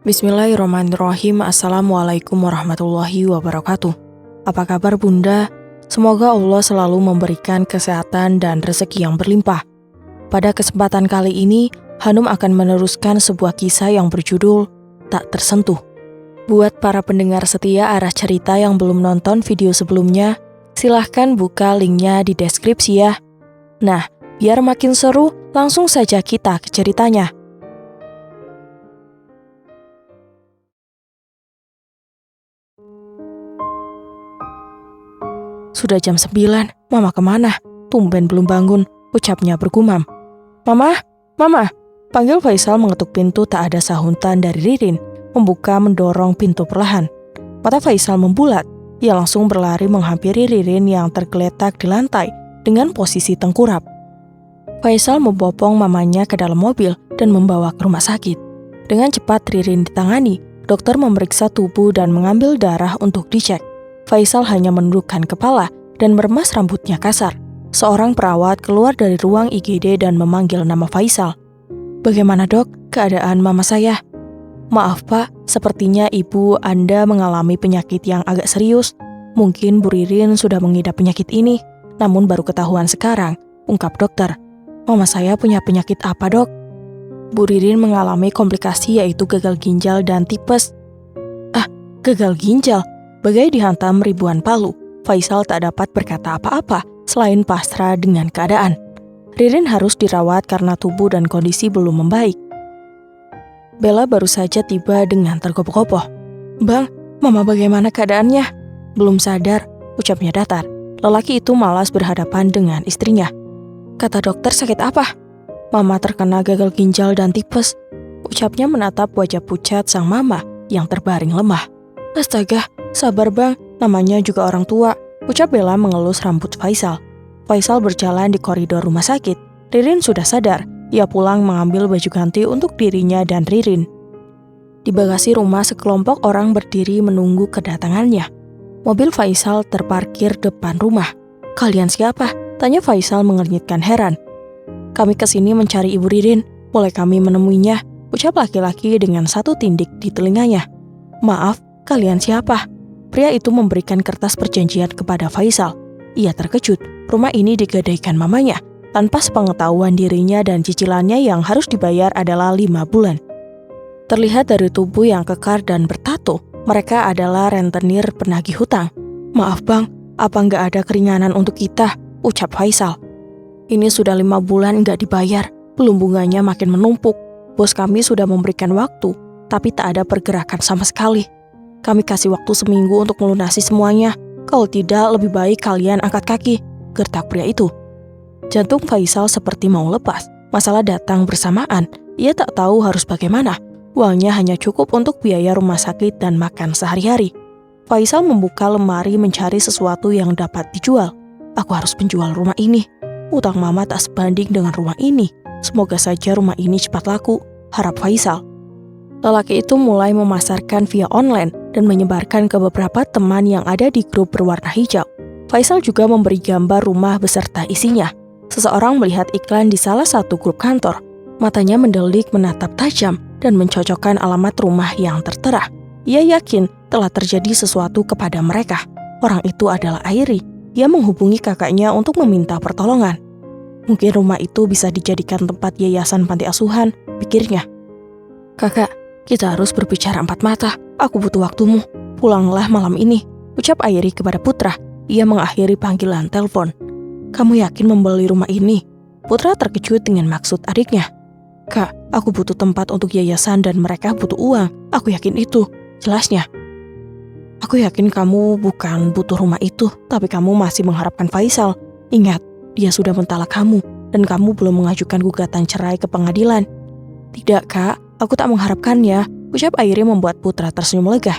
Bismillahirrahmanirrahim. Assalamualaikum warahmatullahi wabarakatuh. Apa kabar Bunda? Semoga Allah selalu memberikan kesehatan dan rezeki yang berlimpah. Pada kesempatan kali ini, Hanum akan meneruskan sebuah kisah yang berjudul Tak Tersentuh. Buat para pendengar setia arah cerita yang belum nonton video sebelumnya, silahkan buka linknya di deskripsi ya. Nah, biar makin seru, langsung saja kita ke ceritanya. Sudah jam 9, Mama kemana? Tumben belum bangun, ucapnya bergumam. Mama, Mama, panggil Faisal mengetuk pintu tak ada sahuntan dari Ririn, membuka mendorong pintu perlahan. Mata Faisal membulat, ia langsung berlari menghampiri Ririn yang tergeletak di lantai dengan posisi tengkurap. Faisal membopong mamanya ke dalam mobil dan membawa ke rumah sakit. Dengan cepat Ririn ditangani, dokter memeriksa tubuh dan mengambil darah untuk dicek. Faisal hanya menundukkan kepala dan meremas rambutnya kasar. Seorang perawat keluar dari ruang IGD dan memanggil nama Faisal. Bagaimana dok, keadaan mama saya? Maaf pak, sepertinya ibu Anda mengalami penyakit yang agak serius. Mungkin Bu Ririn sudah mengidap penyakit ini, namun baru ketahuan sekarang, ungkap dokter. Mama saya punya penyakit apa dok? Bu Ririn mengalami komplikasi yaitu gagal ginjal dan tipes. Ah, gagal ginjal? Bagai dihantam ribuan palu, Faisal tak dapat berkata apa-apa selain pasrah dengan keadaan. Ririn harus dirawat karena tubuh dan kondisi belum membaik. Bella baru saja tiba dengan tergopoh-gopoh. Bang, Mama bagaimana keadaannya? Belum sadar, ucapnya datar. Lelaki itu malas berhadapan dengan istrinya. Kata dokter sakit apa? Mama terkena gagal ginjal dan tipes, ucapnya menatap wajah pucat sang mama yang terbaring lemah. Astaga, sabar bang, namanya juga orang tua, ucap Bella mengelus rambut Faisal. Faisal berjalan di koridor rumah sakit. Ririn sudah sadar, ia pulang mengambil baju ganti untuk dirinya dan Ririn. Di bagasi rumah sekelompok orang berdiri menunggu kedatangannya. Mobil Faisal terparkir depan rumah. Kalian siapa? Tanya Faisal mengernyitkan heran. Kami kesini mencari Ibu Ririn, boleh kami menemuinya? Ucap laki-laki dengan satu tindik di telinganya. Maaf, kalian siapa? Pria itu memberikan kertas perjanjian kepada Faisal. Ia terkejut, rumah ini digadaikan mamanya, tanpa sepengetahuan dirinya dan cicilannya yang harus dibayar adalah 5 bulan. Terlihat dari tubuh yang kekar dan bertato, mereka adalah rentenir penagih hutang. Maaf bang, apa nggak ada keringanan untuk kita? Ucap Faisal. Ini sudah 5 bulan nggak dibayar, belum bunganya makin menumpuk. Bos kami sudah memberikan waktu, tapi tak ada pergerakan sama sekali. Kami kasih waktu seminggu untuk melunasi semuanya. Kalau tidak, lebih baik kalian angkat kaki, gertak pria itu. Jantung Faisal seperti mau lepas. Masalah datang bersamaan. Ia tak tahu harus bagaimana. Uangnya hanya cukup untuk biaya rumah sakit dan makan sehari-hari. Faisal membuka lemari mencari sesuatu yang dapat dijual. Aku harus menjual rumah ini. Utang mama tak sebanding dengan rumah ini. Semoga saja rumah ini cepat laku, harap Faisal. Lelaki itu mulai memasarkan via online dan menyebarkan ke beberapa teman yang ada di grup berwarna hijau. Faisal juga memberi gambar rumah beserta isinya. Seseorang melihat iklan di salah satu grup kantor. Matanya mendelik menatap tajam dan mencocokkan alamat rumah yang tertera. Ia yakin telah terjadi sesuatu kepada mereka. Orang itu adalah Airi. Ia menghubungi kakaknya untuk meminta pertolongan. Mungkin rumah itu bisa dijadikan tempat yayasan panti asuhan, pikirnya. Kakak, kita harus berbicara empat mata. Aku butuh waktumu. Pulanglah malam ini, ucap Airi kepada Putra. Ia mengakhiri panggilan telepon. Kamu yakin membeli rumah ini? Putra terkejut dengan maksud adiknya. Kak, aku butuh tempat untuk yayasan dan mereka butuh uang. Aku yakin itu, jelasnya. Aku yakin kamu bukan butuh rumah itu, tapi kamu masih mengharapkan Faisal. Ingat, dia sudah mentalak kamu, dan kamu belum mengajukan gugatan cerai ke pengadilan. Tidak kak, aku tak mengharapkannya, ucap Airi membuat Putra tersenyum lega.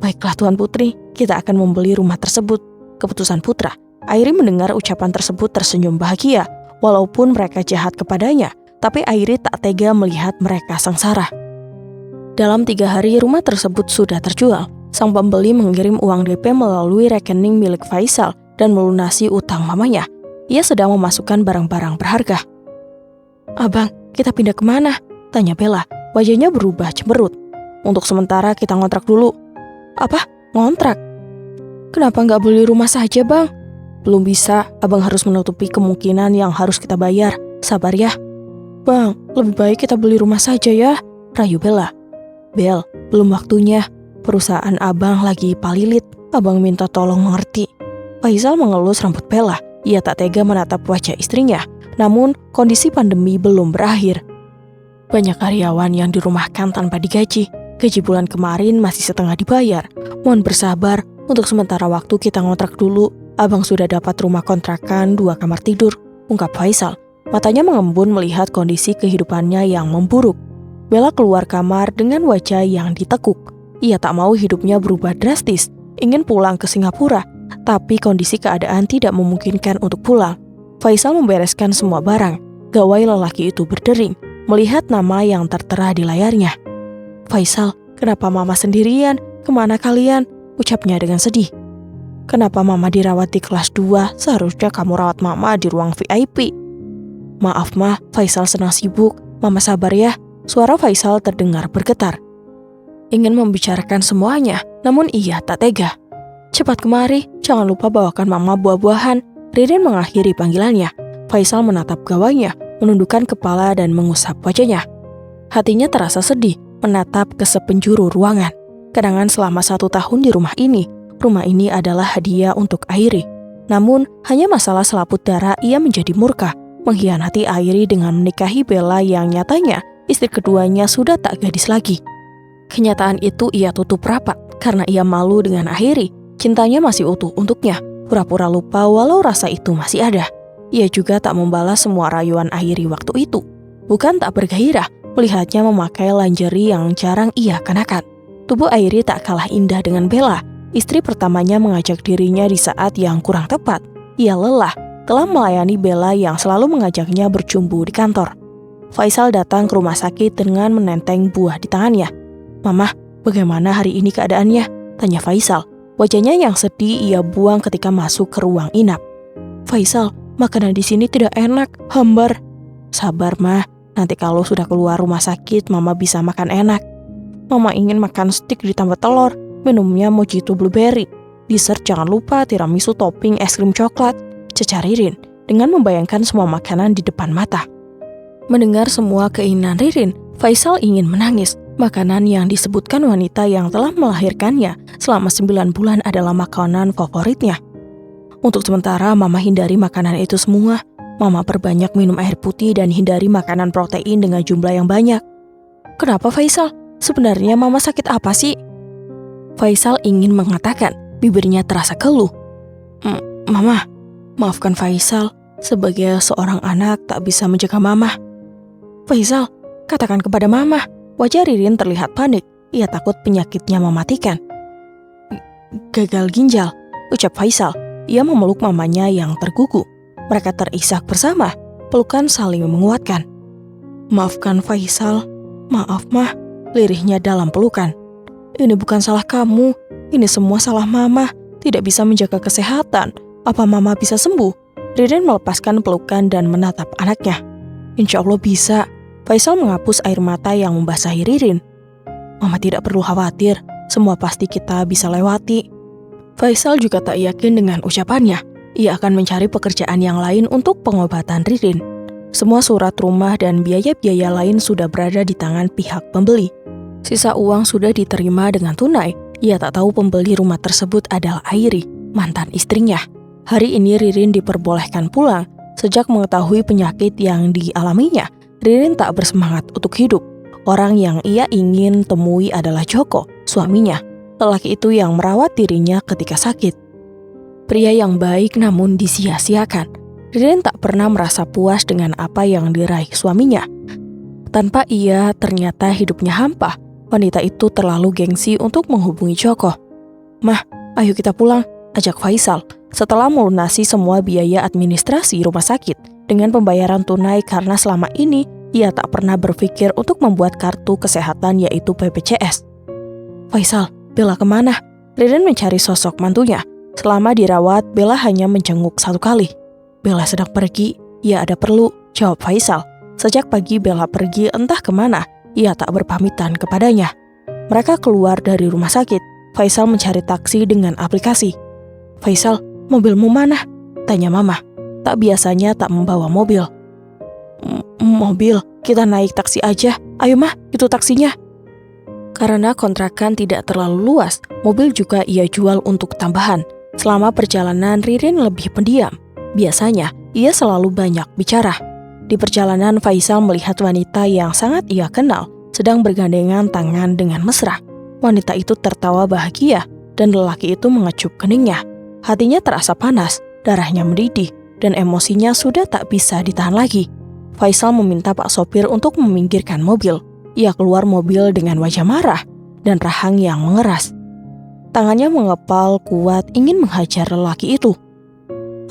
Baiklah Tuan Putri, kita akan membeli rumah tersebut. Keputusan Putra. Airi mendengar ucapan tersebut tersenyum bahagia, walaupun mereka jahat kepadanya, tapi Airi tak tega melihat mereka sengsara. Dalam 3 hari rumah tersebut sudah terjual. Sang pembeli mengirim uang DP melalui rekening milik Faisal dan melunasi utang mamanya. Ia sedang memasukkan barang-barang berharga. Abang, kita pindah kemana? Tanya Bella. Wajahnya berubah cemberut. Untuk sementara kita ngontrak dulu. Apa? Ngontrak? Kenapa nggak beli rumah saja, Bang? Belum bisa, Abang harus menutupi kemungkinan yang harus kita bayar. Sabar ya. Bang, lebih baik kita beli rumah saja ya, rayu Bella. Bel, belum waktunya. Perusahaan Abang lagi palilit. Abang minta tolong mengerti. Faisal mengelus rambut Bella. Ia tak tega menatap wajah istrinya. Namun, kondisi pandemi belum berakhir. Banyak karyawan yang dirumahkan tanpa digaji. Gaji bulan kemarin masih setengah dibayar. Mohon bersabar, untuk sementara waktu kita ngontrak dulu. Abang sudah dapat rumah kontrakan 2 kamar tidur, ungkap Faisal. Matanya mengembun melihat kondisi kehidupannya yang memburuk. Bella keluar kamar dengan wajah yang ditekuk. Ia tak mau hidupnya berubah drastis, ingin pulang ke Singapura, tapi kondisi keadaan tidak memungkinkan untuk pulang. Faisal membereskan semua barang. Gawai lelaki itu berdering, melihat nama yang tertera di layarnya. Faisal, kenapa Mama sendirian? Kemana kalian? Ucapnya dengan sedih. Kenapa Mama dirawat di kelas 2? Seharusnya kamu rawat Mama di ruang VIP. Maaf Ma, Faisal sedang sibuk. Mama sabar ya. Suara Faisal terdengar bergetar. Ingin membicarakan semuanya, namun ia tak tega. Cepat kemari, jangan lupa bawakan Mama buah-buahan. Ririn mengakhiri panggilannya. Faisal menatap gawainya, menundukkan kepala dan mengusap wajahnya. Hatinya terasa sedih, menatap ke sepenjuru ruangan. Kenangan selama 1 tahun di rumah ini. Rumah ini adalah hadiah untuk Airi. Namun, hanya masalah selaput darah ia menjadi murka, mengkhianati Airi dengan menikahi Bella yang nyatanya istri keduanya sudah tak gadis lagi. Kenyataan itu ia tutup rapat karena ia malu dengan Airi. Cintanya masih utuh untuknya, pura-pura lupa walau rasa itu masih ada. Ia juga tak membalas semua rayuan Airi waktu itu. Bukan tak bergairah melihatnya memakai lingerie yang jarang ia kenakan. Tubuh Airi tak kalah indah dengan Bella. Istri pertamanya mengajak dirinya di saat yang kurang tepat. Ia lelah telah melayani Bella yang selalu mengajaknya bercumbu di kantor. Faisal datang ke rumah sakit dengan menenteng buah di tangannya. Mama, bagaimana hari ini keadaannya? Tanya Faisal. Wajahnya yang sedih ia buang ketika masuk ke ruang inap. Faisal, makanan di sini tidak enak, hambar. Sabar Ma, nanti kalau sudah keluar rumah sakit Mama bisa makan enak. Mama ingin makan steak ditambah telur, minumnya mojito blueberry. Dessert jangan lupa tiramisu topping es krim coklat. Cecar Ririn dengan membayangkan semua makanan di depan mata. Mendengar semua keinginan Ririn, Faisal ingin menangis. Makanan yang disebutkan wanita yang telah melahirkannya selama 9 bulan adalah makanan favoritnya. Untuk sementara Mama hindari makanan itu semua. Mama perbanyak minum air putih dan hindari makanan protein dengan jumlah yang banyak. Kenapa Faisal? Sebenarnya Mama sakit apa sih? Faisal ingin mengatakan, bibirnya terasa keluh. Mama, maafkan Faisal, sebagai seorang anak tak bisa menjaga Mama. Faisal, katakan kepada Mama. Wajah Ririn terlihat panik, ia takut penyakitnya mematikan. Gagal ginjal, ucap Faisal. Ia memeluk mamanya yang tergugu. Mereka terisak bersama, pelukan saling menguatkan. Maafkan Faisal, maaf Mah, lirihnya dalam pelukan. Ini bukan salah kamu, ini semua salah Mama, tidak bisa menjaga kesehatan. Apa Mama bisa sembuh? Ririn melepaskan pelukan dan menatap anaknya. Insya Allah bisa. Faisal menghapus air mata yang membasahi Ririn. Mama tidak perlu khawatir, semua pasti kita bisa lewati. Faisal juga tak yakin dengan ucapannya. Ia akan mencari pekerjaan yang lain untuk pengobatan Ririn. Semua surat rumah dan biaya-biaya lain sudah berada di tangan pihak pembeli. Sisa uang sudah diterima dengan tunai. Ia tak tahu pembeli rumah tersebut adalah Airi, mantan istrinya. Hari ini Ririn diperbolehkan pulang. Sejak mengetahui penyakit yang dialaminya, Ririn tak bersemangat untuk hidup. Orang yang ia ingin temui adalah Joko, suaminya. Lelaki itu yang merawat dirinya ketika sakit. Pria yang baik namun disia-siakan. Ririn tak pernah merasa puas dengan apa yang diraih suaminya. Tanpa ia, ternyata hidupnya hampa. Wanita itu terlalu gengsi untuk menghubungi Joko. Mah, ayo kita pulang, ajak Faisal. Setelah melunasi semua biaya administrasi rumah sakit dengan pembayaran tunai karena selama ini ia tak pernah berpikir untuk membuat kartu kesehatan yaitu BPJS. Faisal, Bella kemana? Ririn mencari sosok mantunya. Selama dirawat, Bella hanya menjenguk 1 kali. Bella sedang pergi, ia ada perlu, jawab Faisal. Sejak pagi Bella pergi entah kemana, ia tak berpamitan kepadanya. Mereka keluar dari rumah sakit. Faisal mencari taksi dengan aplikasi. "Faisal, mobilmu mana?" tanya Mama. Tak biasanya tak membawa mobil. Mobil? Kita naik taksi aja. Ayo Mah, itu taksinya." Karena kontrakan tidak terlalu luas, mobil juga ia jual untuk tambahan. Selama perjalanan, Ririn lebih pendiam. Biasanya, ia selalu banyak bicara. Di perjalanan, Faisal melihat wanita yang sangat ia kenal sedang bergandengan tangan dengan mesra. Wanita itu tertawa bahagia dan lelaki itu mengecup keningnya. Hatinya terasa panas, darahnya mendidih, dan emosinya sudah tak bisa ditahan lagi. Faisal meminta Pak sopir untuk meminggirkan mobil. Ia keluar mobil dengan wajah marah dan rahang yang mengeras. Tangannya mengepal kuat ingin menghajar lelaki itu.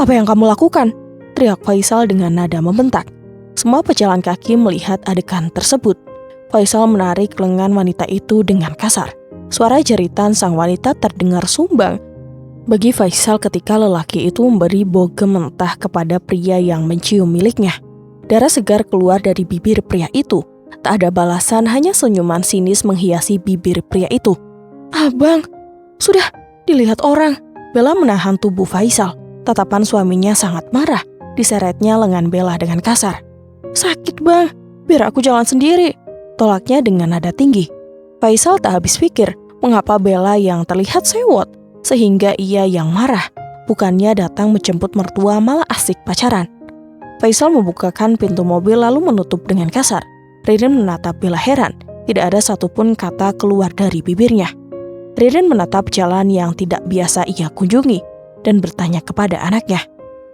"Apa yang kamu lakukan?" teriak Faisal dengan nada membentak. Semua pejalan kaki melihat adegan tersebut. Faisal menarik lengan wanita itu dengan kasar. Suara jeritan sang wanita terdengar sumbang bagi Faisal ketika lelaki itu memberi bogem mentah kepada pria yang mencium miliknya. Darah segar keluar dari bibir pria itu. Tak ada balasan, hanya senyuman sinis menghiasi bibir pria itu. "Abang, sudah dilihat orang." Bella menahan tubuh Faisal. Tatapan suaminya sangat marah. Diseretnya lengan Bella dengan kasar. "Sakit bang, biar aku jalan sendiri," tolaknya dengan nada tinggi. Faisal tak habis pikir mengapa Bella yang terlihat sewot sehingga ia yang marah. Bukannya datang menjemput mertua, malah asik pacaran. Faisal membukakan pintu mobil lalu menutup dengan kasar. Ririn menatap Bella heran. Tidak ada satupun kata keluar dari bibirnya. Ririn menatap jalan yang tidak biasa ia kunjungi dan bertanya kepada anaknya,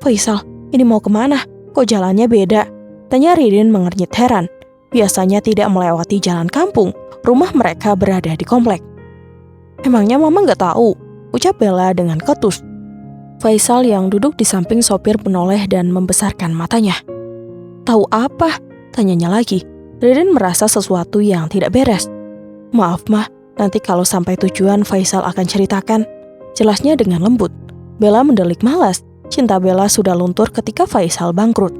"Faisal, ini mau kemana? Kok jalannya beda?" Tanya Ririn mengernyit heran. Biasanya tidak melewati jalan kampung, rumah mereka berada di komplek. "Emangnya Mama nggak tahu?" ucap Bella dengan ketus. Faisal yang duduk di samping sopir menoleh dan membesarkan matanya. "Tahu apa?" tanyanya lagi. Ririn merasa sesuatu yang tidak beres. "Maaf Mah, nanti kalau sampai tujuan Faisal akan ceritakan," jelasnya dengan lembut. Bella mendelik malas. Cinta Bella sudah luntur ketika Faisal bangkrut.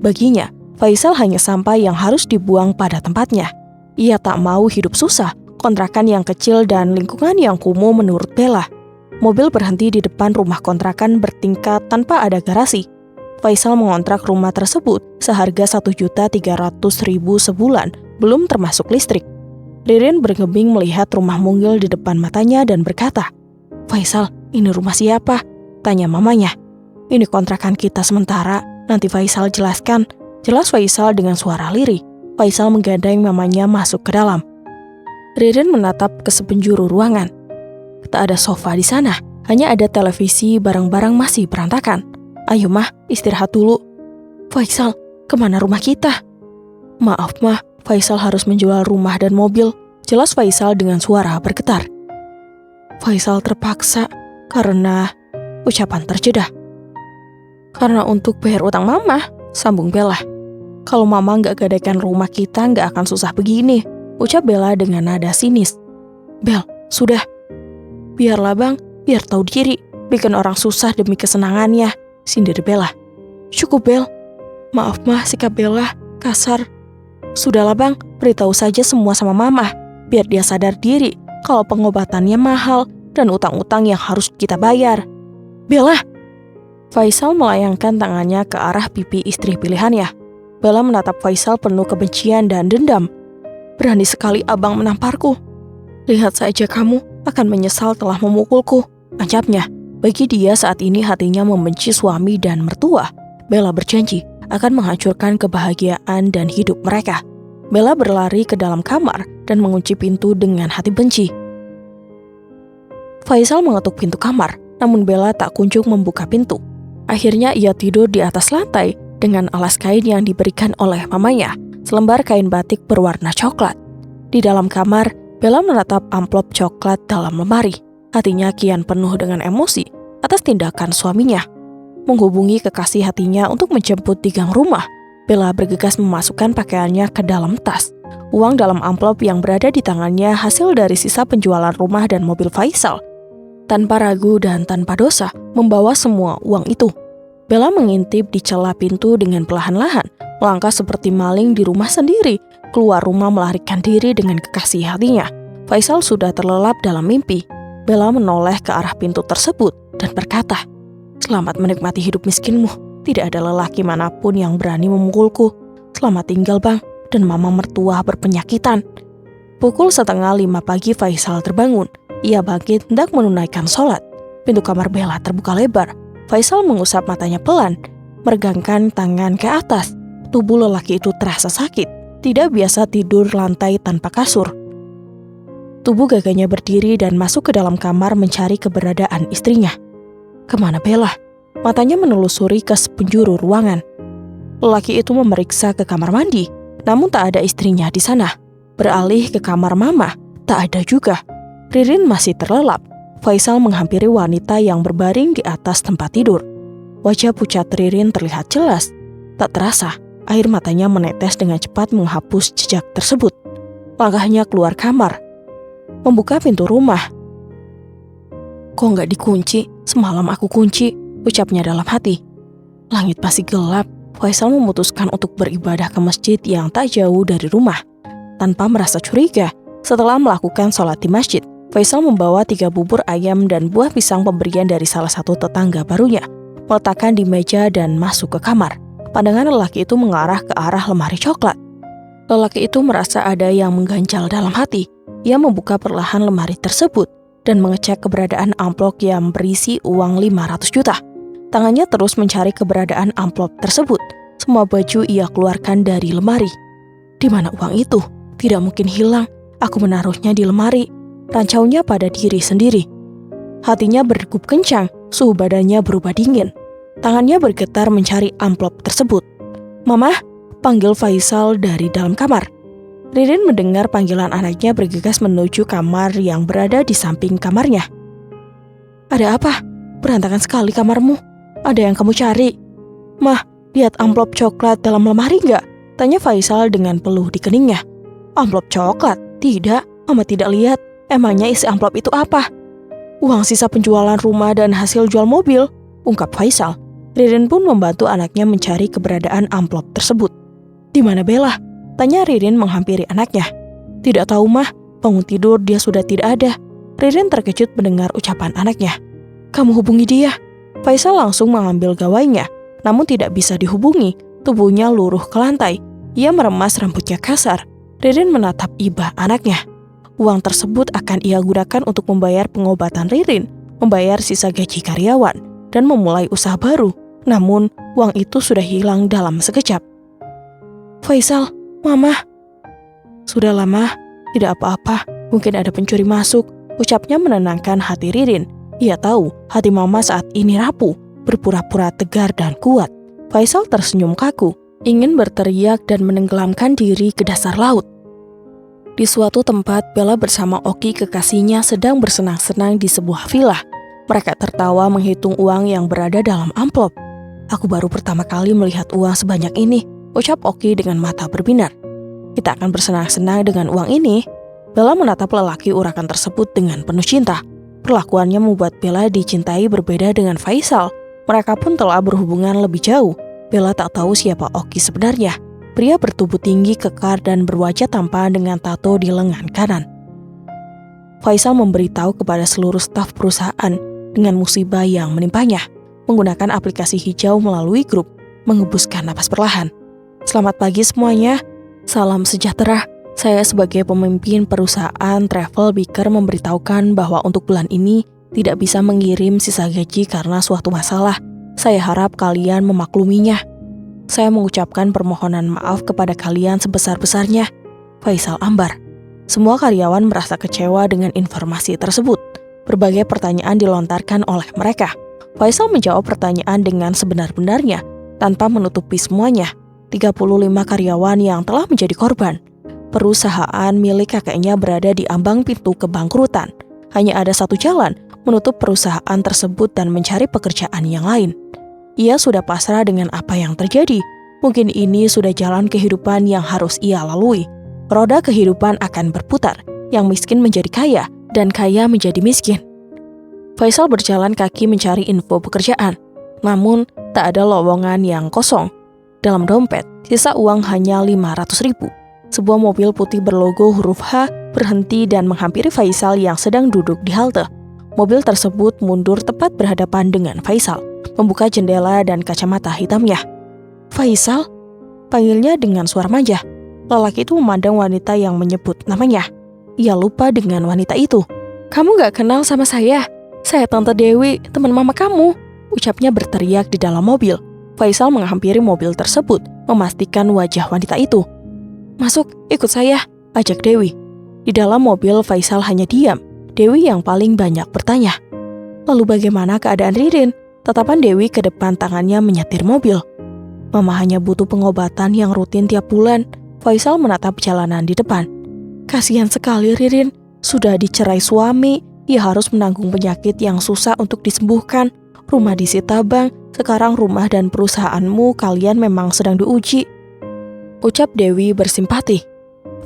Baginya, Faisal hanya sampah yang harus dibuang pada tempatnya. Ia tak mau hidup susah, kontrakan yang kecil dan lingkungan yang kumuh menurut Bella. Mobil berhenti di depan rumah kontrakan bertingkat tanpa ada garasi. Faisal mengontrak rumah tersebut seharga 1.300.000 sebulan, belum termasuk listrik. Ririn bergeming melihat rumah mungil di depan matanya dan berkata, "Faisal, ini rumah siapa?" tanya mamanya. "Ini kontrakan kita sementara, nanti Faisal jelaskan." Jelas Faisal dengan suara lirih. Faisal menggandeng mamanya masuk ke dalam. Ririn menatap ke sepenjuru ruangan. Tak ada sofa di sana, hanya ada televisi, barang-barang masih berantakan. "Ayo Mah, istirahat dulu." "Faisal, kemana rumah kita?" "Maaf Mah, Faisal harus menjual rumah dan mobil." Jelas Faisal dengan suara bergetar. "Faisal terpaksa karena..." Ucapan terjeda. "Karena untuk bayar utang Mama," sambung Bella. "Kalau Mama nggak gadaikan rumah kita nggak akan susah begini," ucap Bella dengan nada sinis. "Bel, sudah. Biarlah Bang, biar tahu diri, bikin orang susah demi kesenangannya," sindir Bella. "Cukup Bel." "Maaf Mah, sikap Bella kasar." "Sudahlah Bang, beritahu saja semua sama Mama, biar dia sadar diri kalau pengobatannya mahal dan utang-utang yang harus kita bayar." "Bella!" Faisal melayangkan tangannya ke arah pipi istri pilihannya. Bella menatap Faisal penuh kebencian dan dendam. "Berani sekali Abang menamparku. Lihat saja kamu akan menyesal telah memukulku," ucapnya. Bagi dia saat ini hatinya membenci suami dan mertua. Bella berjanji akan menghancurkan kebahagiaan dan hidup mereka. Bella berlari ke dalam kamar dan mengunci pintu dengan hati benci. Faisal mengetuk pintu kamar, namun Bella tak kunjung membuka pintu. Akhirnya ia tidur di atas lantai dengan alas kain yang diberikan oleh mamanya, selembar kain batik berwarna coklat. Di dalam kamar, Bella menatap amplop coklat dalam lemari. Hatinya kian penuh dengan emosi atas tindakan suaminya. Menghubungi kekasih hatinya untuk menjemput di gang rumah, Bella bergegas memasukkan pakaiannya ke dalam tas. Uang dalam amplop yang berada di tangannya hasil dari sisa penjualan rumah dan mobil Faisal. Tanpa ragu dan tanpa dosa, membawa semua uang itu. Bella mengintip di celah pintu dengan perlahan-lahan, melangkah seperti maling di rumah sendiri, keluar rumah melarikan diri dengan kekasih hatinya. Faisal sudah terlelap dalam mimpi. Bella menoleh ke arah pintu tersebut dan berkata, "Selamat menikmati hidup miskinmu. Tidak ada lelaki manapun yang berani memukulku. Selamat tinggal, Bang." Dan mama mertua berpenyakitan. Pukul 4:30 pagi Faisal terbangun. Ia bangkit hendak menunaikan sholat. Pintu kamar Bella terbuka lebar. Faisal mengusap matanya pelan, meregangkan tangan ke atas. Tubuh lelaki itu terasa sakit. Tidak biasa tidur lantai tanpa kasur. Tubuh gagahnya berdiri dan masuk ke dalam kamar mencari keberadaan istrinya. Kemana Bella? Matanya menelusuri ke penjuru ruangan. Lelaki itu memeriksa ke kamar mandi, namun tak ada istrinya di sana. Beralih ke kamar mama, tak ada juga. Ririn masih terlelap. Faisal menghampiri wanita yang berbaring di atas tempat tidur. Wajah pucat Ririn terlihat jelas. Tak terasa, air matanya menetes dengan cepat menghapus jejak tersebut. Langkahnya keluar kamar, membuka pintu rumah. "Kok nggak dikunci? Semalam aku kunci," ucapnya dalam hati. Langit masih gelap. Faisal memutuskan untuk beribadah ke masjid yang tak jauh dari rumah. Tanpa merasa curiga, setelah melakukan sholat di masjid, Faisal membawa 3 bubur ayam dan buah pisang pemberian dari salah satu tetangga barunya, meletakkan di meja dan masuk ke kamar. Pandangan lelaki itu mengarah ke arah lemari coklat. Lelaki itu merasa ada yang mengganjal dalam hati. Ia membuka perlahan lemari tersebut dan mengecek keberadaan amplop yang berisi uang 500 juta. Tangannya terus mencari keberadaan amplop tersebut. Semua baju ia keluarkan dari lemari. Di mana uang itu? Tidak mungkin hilang. Aku menaruhnya di lemari. Rancaunya pada diri sendiri. Hatinya berdegup kencang, suhu badannya berubah dingin. Tangannya bergetar mencari amplop tersebut. "Mama," panggil Faisal dari dalam kamar. Ririn mendengar panggilan anaknya bergegas menuju kamar yang berada di samping kamarnya. "Ada apa? Berantakan sekali kamarmu. Ada yang kamu cari?" "Mah, lihat amplop coklat dalam lemari nggak?" tanya Faisal dengan peluh di keningnya. "Amplop coklat? Tidak, Mama tidak lihat. Emangnya isi amplop itu apa?" "Uang sisa penjualan rumah dan hasil jual mobil," ungkap Faisal. Ririn pun membantu anaknya mencari keberadaan amplop tersebut. "Di mana Bella?" tanya Ririn menghampiri anaknya. "Tidak tahu, Mah. Bangun tidur dia sudah tidak ada." Ririn terkejut mendengar ucapan anaknya. "Kamu hubungi dia." Faisal langsung mengambil gawainya, namun tidak bisa dihubungi. Tubuhnya luruh ke lantai. Ia meremas rambutnya kasar. Ririn menatap iba anaknya. Uang tersebut akan ia gunakan untuk membayar pengobatan Ririn, membayar sisa gaji karyawan, dan memulai usaha baru. Namun, uang itu sudah hilang dalam sekejap. "Faisal, Mama." "Sudah lama, tidak apa-apa. Mungkin ada pencuri masuk," ucapnya menenangkan hati Ririn. Ia tahu hati Mama saat ini rapuh, berpura-pura tegar dan kuat. Faisal tersenyum kaku, ingin berteriak dan menenggelamkan diri ke dasar laut. Di suatu tempat, Bella bersama Oki kekasihnya sedang bersenang-senang di sebuah villa. Mereka tertawa menghitung uang yang berada dalam amplop. "Aku baru pertama kali melihat uang sebanyak ini," ucap Oki dengan mata berbinar. "Kita akan bersenang-senang dengan uang ini." Bella menatap lelaki urakan tersebut dengan penuh cinta. Perlakuannya membuat Bella dicintai berbeda dengan Faisal. Mereka pun telah berhubungan lebih jauh. Bella tak tahu siapa Oki sebenarnya. Pria bertubuh tinggi, kekar, dan berwajah tampan dengan tato di lengan kanan. Faisal memberitahu kepada seluruh staf perusahaan dengan musibah yang menimpanya. Menggunakan aplikasi hijau melalui grup, mengebuskan napas perlahan. "Selamat pagi semuanya. Salam sejahtera. Saya sebagai pemimpin perusahaan Travel Beaker memberitahukan bahwa untuk bulan ini tidak bisa mengirim sisa gaji karena suatu masalah. Saya harap kalian memakluminya. Saya mengucapkan permohonan maaf kepada kalian sebesar-besarnya." Faisal ambar. Semua karyawan merasa kecewa dengan informasi tersebut. Berbagai pertanyaan dilontarkan oleh mereka. Faisal menjawab pertanyaan dengan sebenar-benarnya, tanpa menutupi semuanya. 35 karyawan yang telah menjadi korban. Perusahaan milik kakeknya berada di ambang pintu kebangkrutan. Hanya ada satu jalan, menutup perusahaan tersebut dan mencari pekerjaan yang lain. Ia sudah pasrah dengan apa yang terjadi. Mungkin ini sudah jalan kehidupan yang harus ia lalui. Roda kehidupan akan berputar, yang miskin menjadi kaya, dan kaya menjadi miskin. Faisal berjalan kaki mencari info pekerjaan. Namun, tak ada lowongan yang kosong. Dalam dompet, sisa uang hanya 500.000. Sebuah mobil putih berlogo huruf H berhenti dan menghampiri Faisal yang sedang duduk di halte. Mobil tersebut mundur tepat berhadapan dengan Faisal, membuka jendela dan kacamata hitamnya. "Faisal?" panggilnya dengan suara manja. Lelaki itu memandang wanita yang menyebut namanya. Ia lupa dengan wanita itu. "Kamu gak kenal sama saya? Saya Tante Dewi, teman mama kamu," ucapnya berteriak di dalam mobil. Faisal menghampiri mobil tersebut, memastikan wajah wanita itu. "Masuk, ikut saya," ajak Dewi. Di dalam mobil, Faisal hanya diam. Dewi yang paling banyak bertanya. "Lalu bagaimana keadaan Ririn?" Tatapan Dewi ke depan, tangannya menyetir mobil. "Mama hanya butuh pengobatan yang rutin tiap bulan." Faisal menatap jalanan di depan. "Kasihan sekali Ririn, sudah dicerai suami, ia harus menanggung penyakit yang susah untuk disembuhkan. Rumah disita bank, sekarang rumah dan perusahaanmu kalian memang sedang diuji," ucap Dewi bersimpati.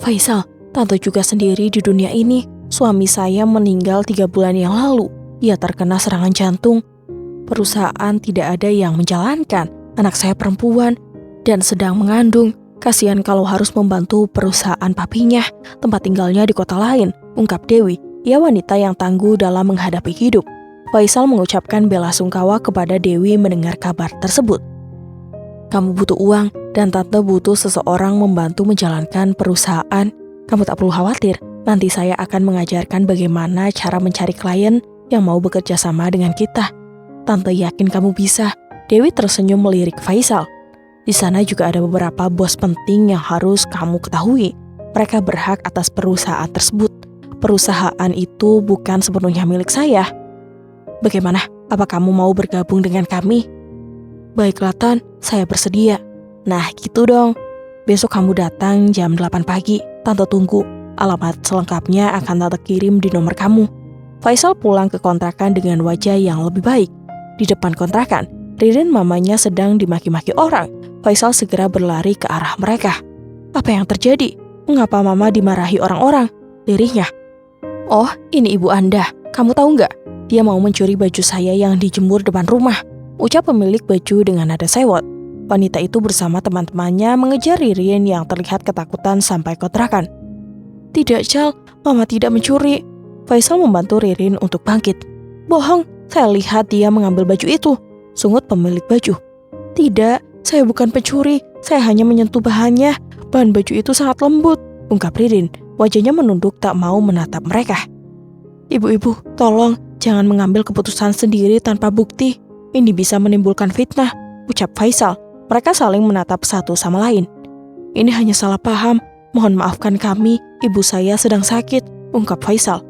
"Faisal, Tante juga sendiri di dunia ini. Suami saya meninggal 3 bulan yang lalu. Ia terkena serangan jantung. Perusahaan tidak ada yang menjalankan. Anak saya perempuan dan sedang mengandung. Kasihan kalau harus membantu perusahaan papinya. Tempat tinggalnya di kota lain," ungkap Dewi. Ia wanita yang tangguh dalam menghadapi hidup. Faisal mengucapkan bela sungkawa kepada Dewi mendengar kabar tersebut. "Kamu butuh uang dan Tante butuh seseorang membantu menjalankan perusahaan. Kamu tak perlu khawatir, nanti saya akan mengajarkan bagaimana cara mencari klien yang mau bekerja sama dengan kita. Tante yakin kamu bisa." Dewi tersenyum melirik Faisal. "Di sana juga ada beberapa bos penting yang harus kamu ketahui. Mereka berhak atas perusahaan tersebut. Perusahaan itu bukan sepenuhnya milik saya. Bagaimana? Apa kamu mau bergabung dengan kami?" "Baiklah Tan, saya bersedia." "Nah gitu dong. Besok kamu datang jam 8 pagi. Tante tunggu. Alamat selengkapnya akan Tante kirim di nomor kamu." Faisal pulang ke kontrakan dengan wajah yang lebih baik. Di depan kontrakan, Ririn mamanya sedang dimaki-maki orang. Faisal segera berlari ke arah mereka. "Apa yang terjadi? Mengapa mama dimarahi orang-orang?" lirihnya. "Oh, ini ibu Anda. Kamu tahu nggak? Dia mau mencuri baju saya yang dijemur depan rumah," ucap pemilik baju dengan nada sewot. Wanita itu bersama teman-temannya mengejar Ririn yang terlihat ketakutan sampai kontrakan. "Tidak, Cal. Mama tidak mencuri." Faisal membantu Ririn untuk bangkit. "Bohong, saya lihat dia mengambil baju itu," sungut pemilik baju. "Tidak, saya bukan pencuri. Saya hanya menyentuh bahannya. Bahan baju itu sangat lembut," ungkap Ririn. Wajahnya menunduk tak mau menatap mereka. "Ibu-ibu, tolong jangan mengambil keputusan sendiri tanpa bukti. Ini bisa menimbulkan fitnah," ucap Faisal. Mereka saling menatap satu sama lain. "Ini hanya salah paham. Mohon maafkan kami, ibu saya sedang sakit," ungkap Faisal.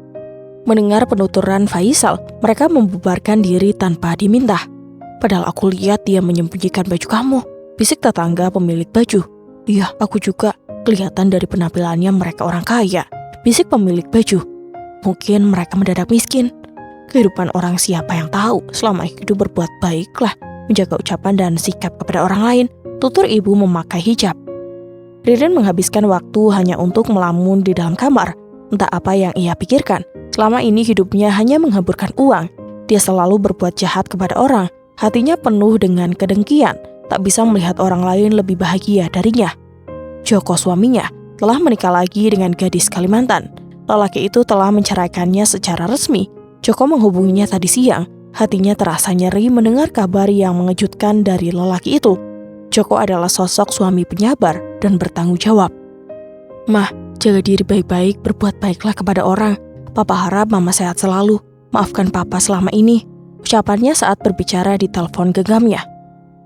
Mendengar penuturan Faisal, mereka membubarkan diri tanpa diminta. "Padahal aku lihat dia menyembunyikan baju kamu," bisik tetangga pemilik baju. "Iya, aku juga. Kelihatan dari penampilannya mereka orang kaya," bisik pemilik baju. "Mungkin mereka mendadak miskin. Kehidupan orang siapa yang tahu. Selama hidup berbuat baiklah, menjaga ucapan dan sikap kepada orang lain," tutur ibu memakai hijab. Ririn menghabiskan waktu hanya untuk melamun di dalam kamar. Entah apa yang ia pikirkan. Selama ini hidupnya hanya menghamburkan uang. Dia selalu berbuat jahat kepada orang. Hatinya penuh dengan kedengkian. Tak bisa melihat orang lain lebih bahagia darinya. Joko, suaminya, telah menikah lagi dengan gadis Kalimantan. Lelaki itu telah menceraikannya secara resmi. Joko menghubunginya tadi siang. Hatinya terasa nyeri mendengar kabar yang mengejutkan dari lelaki itu. Joko adalah sosok suami penyabar dan bertanggung jawab. "Mah, jaga diri baik-baik, berbuat baiklah kepada orang. Papa harap Mama sehat selalu. Maafkan Papa selama ini," ucapannya saat berbicara di telepon genggamnya.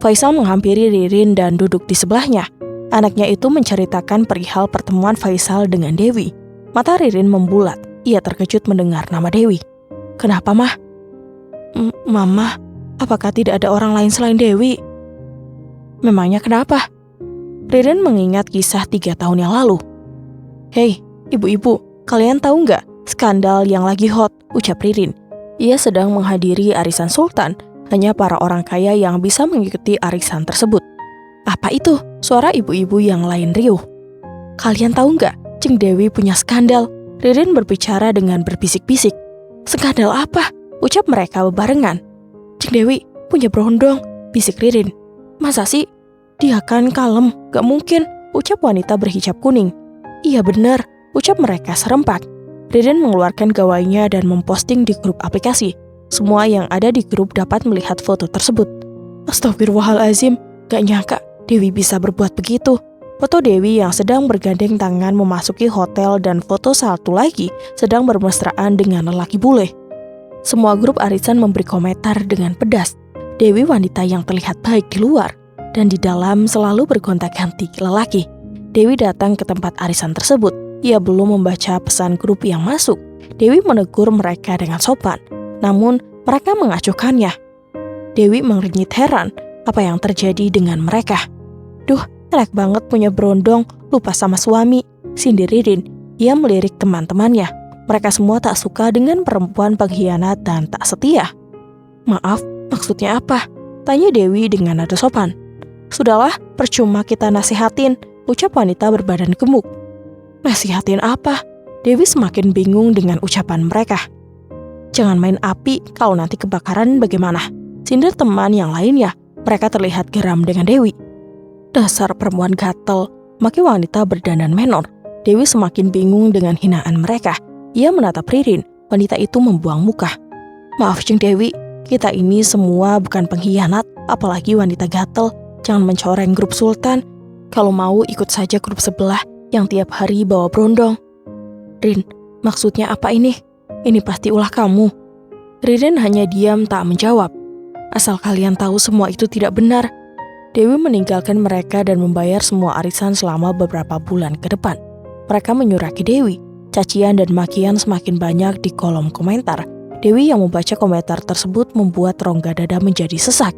Faisal menghampiri Ririn dan duduk di sebelahnya. Anaknya itu menceritakan perihal pertemuan Faisal dengan Dewi. Mata Ririn membulat. Ia terkejut mendengar nama Dewi. "Kenapa, Mah?" Mama, apakah tidak ada orang lain selain Dewi?" "Memangnya kenapa?" Ririn mengingat kisah 3 tahun yang lalu. "Hei, ibu-ibu, kalian tahu nggak skandal yang lagi hot?" ucap Ririn. Ia sedang menghadiri arisan Sultan. Hanya para orang kaya yang bisa mengikuti arisan tersebut. "Apa itu?" suara ibu-ibu yang lain riuh. "Kalian tahu nggak, Cing Dewi punya skandal?" Ririn berbicara dengan berbisik-bisik. "Skandal apa?" ucap mereka bebarengan. "Cing Dewi punya berondong," bisik Ririn. "Masa sih? Dia kan kalem, gak mungkin," ucap wanita berhijab kuning. "Iya benar, ucap mereka serempak. Ririn mengeluarkan gawainya dan memposting di grup aplikasi. Semua yang ada di grup dapat melihat foto tersebut. Astagfirullahalazim, gak nyangka Dewi bisa berbuat begitu. Foto Dewi yang sedang bergandeng tangan memasuki hotel dan foto satu lagi sedang bermesraan dengan lelaki bule. Semua grup arisan memberi komentar dengan pedas. Dewi wanita yang terlihat baik di luar dan di dalam selalu bergonta-ganti lelaki. Dewi datang ke tempat arisan tersebut. Ia belum membaca pesan grup yang masuk. Dewi menegur mereka dengan sopan, namun mereka mengacuhkannya. Dewi mengernyit heran apa yang terjadi dengan mereka. Duh, elek banget punya berondong, lupa sama suami, sindir Ririn. Ia melirik teman-temannya. Mereka semua tak suka dengan perempuan pengkhianat dan tak setia. Maaf, maksudnya apa? Tanya Dewi dengan nada sopan. Sudahlah, percuma kita nasihatin, ucap wanita berbadan gemuk. Nasihatin apa? Dewi semakin bingung dengan ucapan mereka. Jangan main api, kalau nanti kebakaran bagaimana? Sindir teman yang lainnya. Mereka terlihat geram dengan Dewi. Dasar perempuan gatel, maki wanita berdandan menor. Dewi semakin bingung dengan hinaan mereka. Ia menatap Ririn, wanita itu membuang muka. Maaf Jeng Dewi, kita ini semua bukan pengkhianat, apalagi wanita gatel. Jangan mencoreng grup Sultan. Kalau mau ikut saja grup sebelah yang tiap hari bawa berondong. Rin, maksudnya apa ini? Ini pasti ulah kamu. Ririn hanya diam tak menjawab. Asal kalian tahu semua itu tidak benar. Dewi meninggalkan mereka dan membayar semua arisan selama beberapa bulan ke depan. Mereka menyuraki Dewi. Cacian dan makian semakin banyak di kolom komentar. Dewi yang membaca komentar tersebut membuat rongga dada menjadi sesak.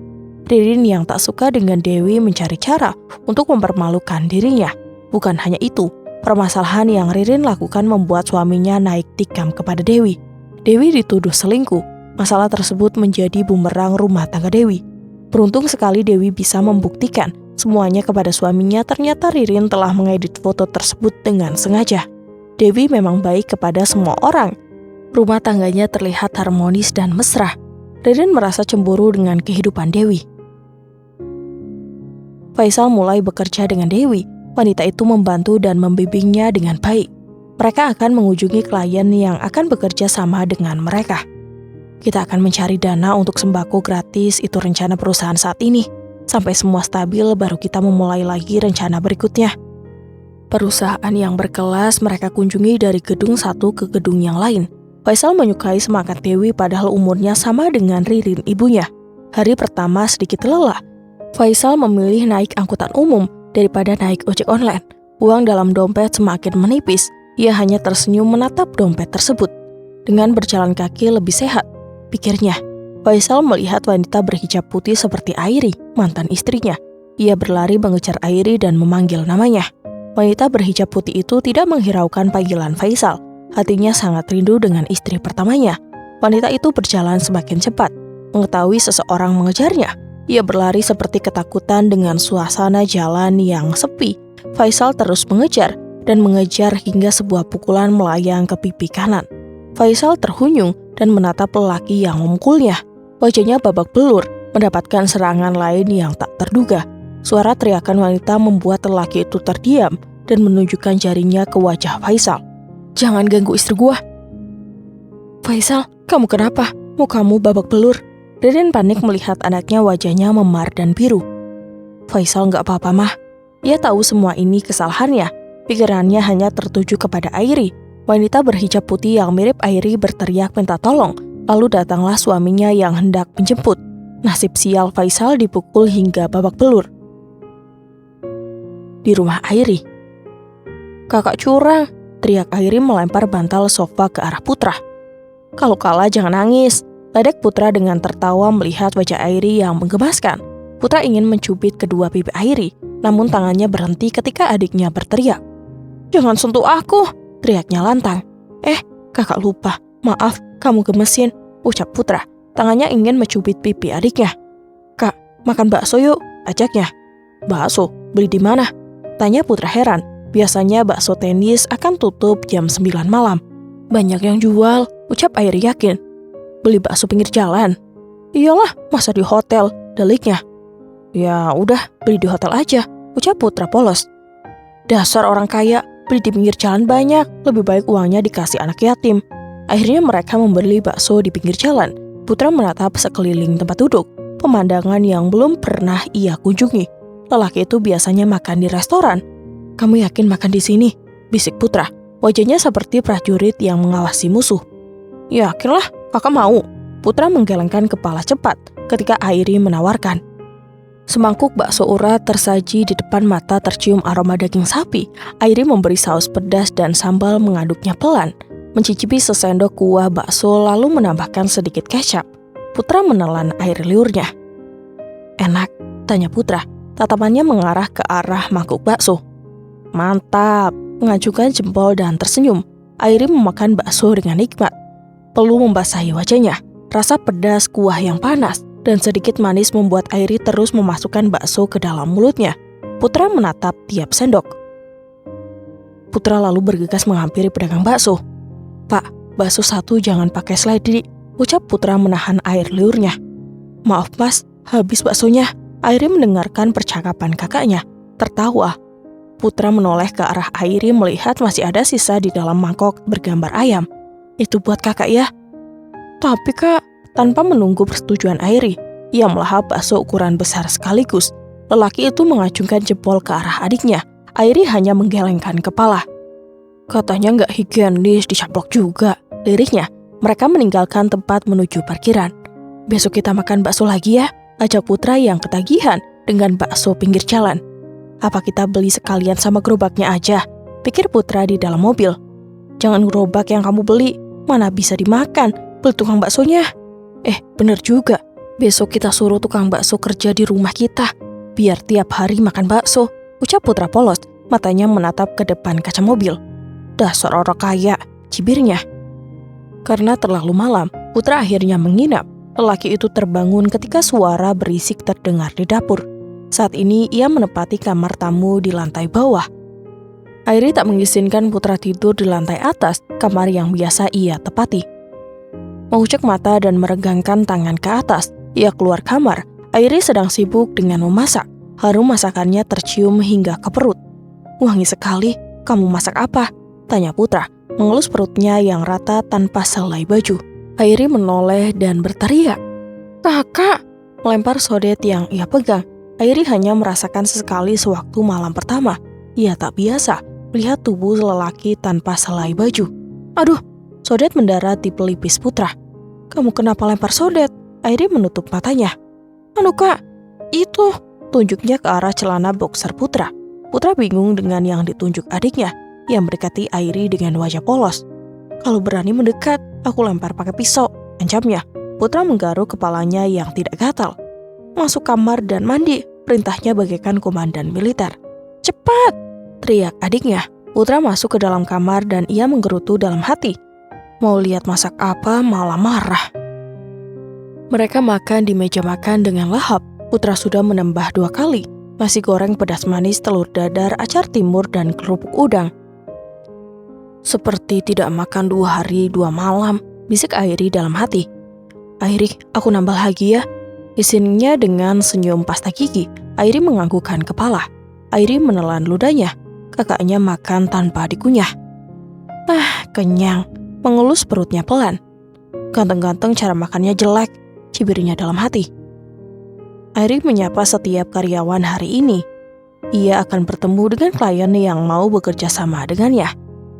Ririn yang tak suka dengan Dewi mencari cara untuk mempermalukan dirinya. Bukan hanya itu, permasalahan yang Ririn lakukan membuat suaminya naik tikam kepada Dewi. Dewi dituduh selingkuh. Masalah tersebut menjadi bumerang rumah tangga Dewi. Beruntung sekali Dewi bisa membuktikan semuanya kepada suaminya. Ternyata Ririn telah mengedit foto tersebut dengan sengaja. Dewi memang baik kepada semua orang. Rumah tangganya terlihat harmonis dan mesra. Ririn merasa cemburu dengan kehidupan Dewi. Faisal mulai bekerja dengan Dewi. Wanita itu membantu dan membimbingnya dengan baik. Mereka akan mengunjungi klien yang akan bekerja sama dengan mereka. Kita akan mencari dana untuk sembako gratis, itu rencana perusahaan saat ini. Sampai semua stabil, baru kita memulai lagi rencana berikutnya. Perusahaan yang berkelas mereka kunjungi dari gedung satu ke gedung yang lain. Faisal menyukai semangat Dewi padahal umurnya sama dengan Ririn ibunya. Hari pertama sedikit lelah. Faisal memilih naik angkutan umum daripada naik ojek online. Uang dalam dompet semakin menipis. Ia hanya tersenyum menatap dompet tersebut. Dengan berjalan kaki lebih sehat, pikirnya. Faisal melihat wanita berhijab putih seperti Airi, mantan istrinya. Ia berlari mengejar Airi dan memanggil namanya. Wanita berhijab putih itu tidak menghiraukan panggilan Faisal. Hatinya sangat rindu dengan istri pertamanya. Wanita itu berjalan semakin cepat. Mengetahui seseorang mengejarnya, ia berlari seperti ketakutan dengan suasana jalan yang sepi. Faisal terus mengejar dan mengejar hingga sebuah pukulan melayang ke pipi kanan. Faisal terhuyung dan menatap lelaki yang memukulnya. Wajahnya babak belur, mendapatkan serangan lain yang tak terduga. Suara teriakan wanita membuat lelaki itu terdiam dan menunjukkan jarinya ke wajah Faisal. Jangan ganggu istri gua. Faisal, kamu kenapa? Mukamu babak belur. Ririn panik melihat anaknya wajahnya memar dan biru. Faisal gak apa-apa mah. Ia tahu semua ini kesalahannya. Pikirannya hanya tertuju kepada Airi. Wanita berhijab putih yang mirip Airi berteriak minta tolong. Lalu datanglah suaminya yang hendak menjemput. Nasib sial Faisal dipukul hingga babak belur. Di rumah Airi. Kakak curang, teriak Airi melempar bantal sofa ke arah Putra. Kalau kalah jangan nangis. Ledek Putra dengan tertawa melihat wajah Airi yang menggemaskan. Putra ingin mencubit kedua pipi Airi, namun tangannya berhenti ketika adiknya berteriak. Jangan sentuh aku, teriaknya lantang. Kakak lupa, maaf, kamu gemesin, ucap Putra. Tangannya ingin mencubit pipi adiknya. Kak, makan bakso yuk, ajaknya. Bakso, beli di mana? Tanya Putra heran. Biasanya bakso tenis akan tutup jam 9 malam. Banyak yang jual, ucap Airi yakin. Beli bakso pinggir jalan. Iyalah, masa di hotel, deliknya. Ya udah, beli di hotel aja, ucap Putra polos. Dasar orang kaya, beli di pinggir jalan banyak, lebih baik uangnya dikasih anak yatim. Akhirnya mereka membeli bakso di pinggir jalan. Putra menatap sekeliling tempat duduk, pemandangan yang belum pernah ia kunjungi. Lelaki itu biasanya makan di restoran. "Kamu yakin makan di sini?" bisik Putra. Wajahnya seperti prajurit yang mengawasi musuh. "Yakinlah, kakak mau." Putra menggelengkan kepala cepat ketika Airi menawarkan. Semangkuk bakso urat tersaji di depan mata, tercium aroma daging sapi. Airi memberi saus pedas dan sambal mengaduknya pelan. Mencicipi sesendok kuah bakso lalu menambahkan sedikit kecap. Putra menelan air liurnya. "Enak?" tanya Putra. Tatapannya mengarah ke arah mangkuk bakso. "Mantap," mengajukan jempol dan tersenyum. Airi memakan bakso dengan nikmat. Peluh membasahi wajahnya. Rasa pedas kuah yang panas dan sedikit manis membuat Airi terus memasukkan bakso ke dalam mulutnya. Putra menatap tiap sendok. Putra lalu bergegas menghampiri pedagang bakso. "Pak, bakso satu jangan pakai seledri," ucap Putra menahan air liurnya. "Maaf mas, habis baksonya." Airi mendengarkan percakapan kakaknya, tertawa. Putra menoleh ke arah Airi melihat masih ada sisa di dalam mangkok bergambar ayam. "Itu buat kakak ya." "Tapi kak," tanpa menunggu persetujuan Airi, ia melahap bakso ukuran besar sekaligus. Lelaki itu mengacungkan jempol ke arah adiknya. Airi hanya menggelengkan kepala. "Katanya nggak higienis, dicaplok juga," liriknya. Mereka meninggalkan tempat menuju parkiran. "Besok kita makan bakso lagi ya," ajak Putra yang ketagihan dengan bakso pinggir jalan. "Apa kita beli sekalian sama gerobaknya aja?" pikir Putra di dalam mobil. "Jangan gerobak yang kamu beli, mana bisa dimakan, beli tukang baksonya." Bener juga, besok kita suruh tukang bakso kerja di rumah kita, biar tiap hari makan bakso, ucap Putra polos, matanya menatap ke depan kaca mobil. "Dasar orang kaya," cibirnya. Karena terlalu malam, Putra akhirnya menginap. Lelaki itu terbangun ketika suara berisik terdengar di dapur. Saat ini ia menempati kamar tamu di lantai bawah. Airi tak mengizinkan Putra tidur di lantai atas, kamar yang biasa ia tepati. Mengucek mata dan meregangkan tangan ke atas, ia keluar kamar. Airi sedang sibuk dengan memasak. Harum masakannya tercium hingga ke perut. "Wangi sekali, kamu masak apa?" tanya Putra, mengelus perutnya yang rata tanpa selai baju. Airi menoleh dan berteriak, "Kakak!" melempar sodet yang ia pegang. Airi hanya merasakan sesekali sewaktu malam pertama. Ia tak biasa melihat tubuh lelaki tanpa selai baju. "Aduh!" sodet mendarat di pelipis Putra. "Kamu kenapa lempar sodet?" Airi menutup matanya. "Anu kak, itu," tunjuknya ke arah celana boxer Putra. Putra bingung dengan yang ditunjuk adiknya. Ia mendekati Airi dengan wajah polos. "Kalau berani mendekat, aku lempar pakai pisau," ancamnya. Putra menggaruk kepalanya yang tidak gatal. "Masuk kamar dan mandi," perintahnya bagaikan komandan militer. "Cepat!" teriak adiknya. Putra masuk ke dalam kamar dan ia menggerutu dalam hati. Mau lihat masak apa malah marah. Mereka makan di meja makan dengan lahap. Putra sudah menambah 2 kali. Nasi goreng pedas manis, telur dadar, acar timur, dan kerupuk udang. "Seperti tidak makan 2 hari 2 malam, bisik Airi dalam hati. "Airi, aku nambah lagi ya," izinnya dengan senyum pasta gigi. Airi menganggukkan kepala. Airi menelan ludahnya. Kakaknya makan tanpa dikunyah. Kenyang, mengelus perutnya pelan. "Ganteng-ganteng cara makannya jelek," cibirnya dalam hati. Airi menyapa setiap karyawan hari ini. Ia akan bertemu dengan klien yang mau bekerja sama dengannya.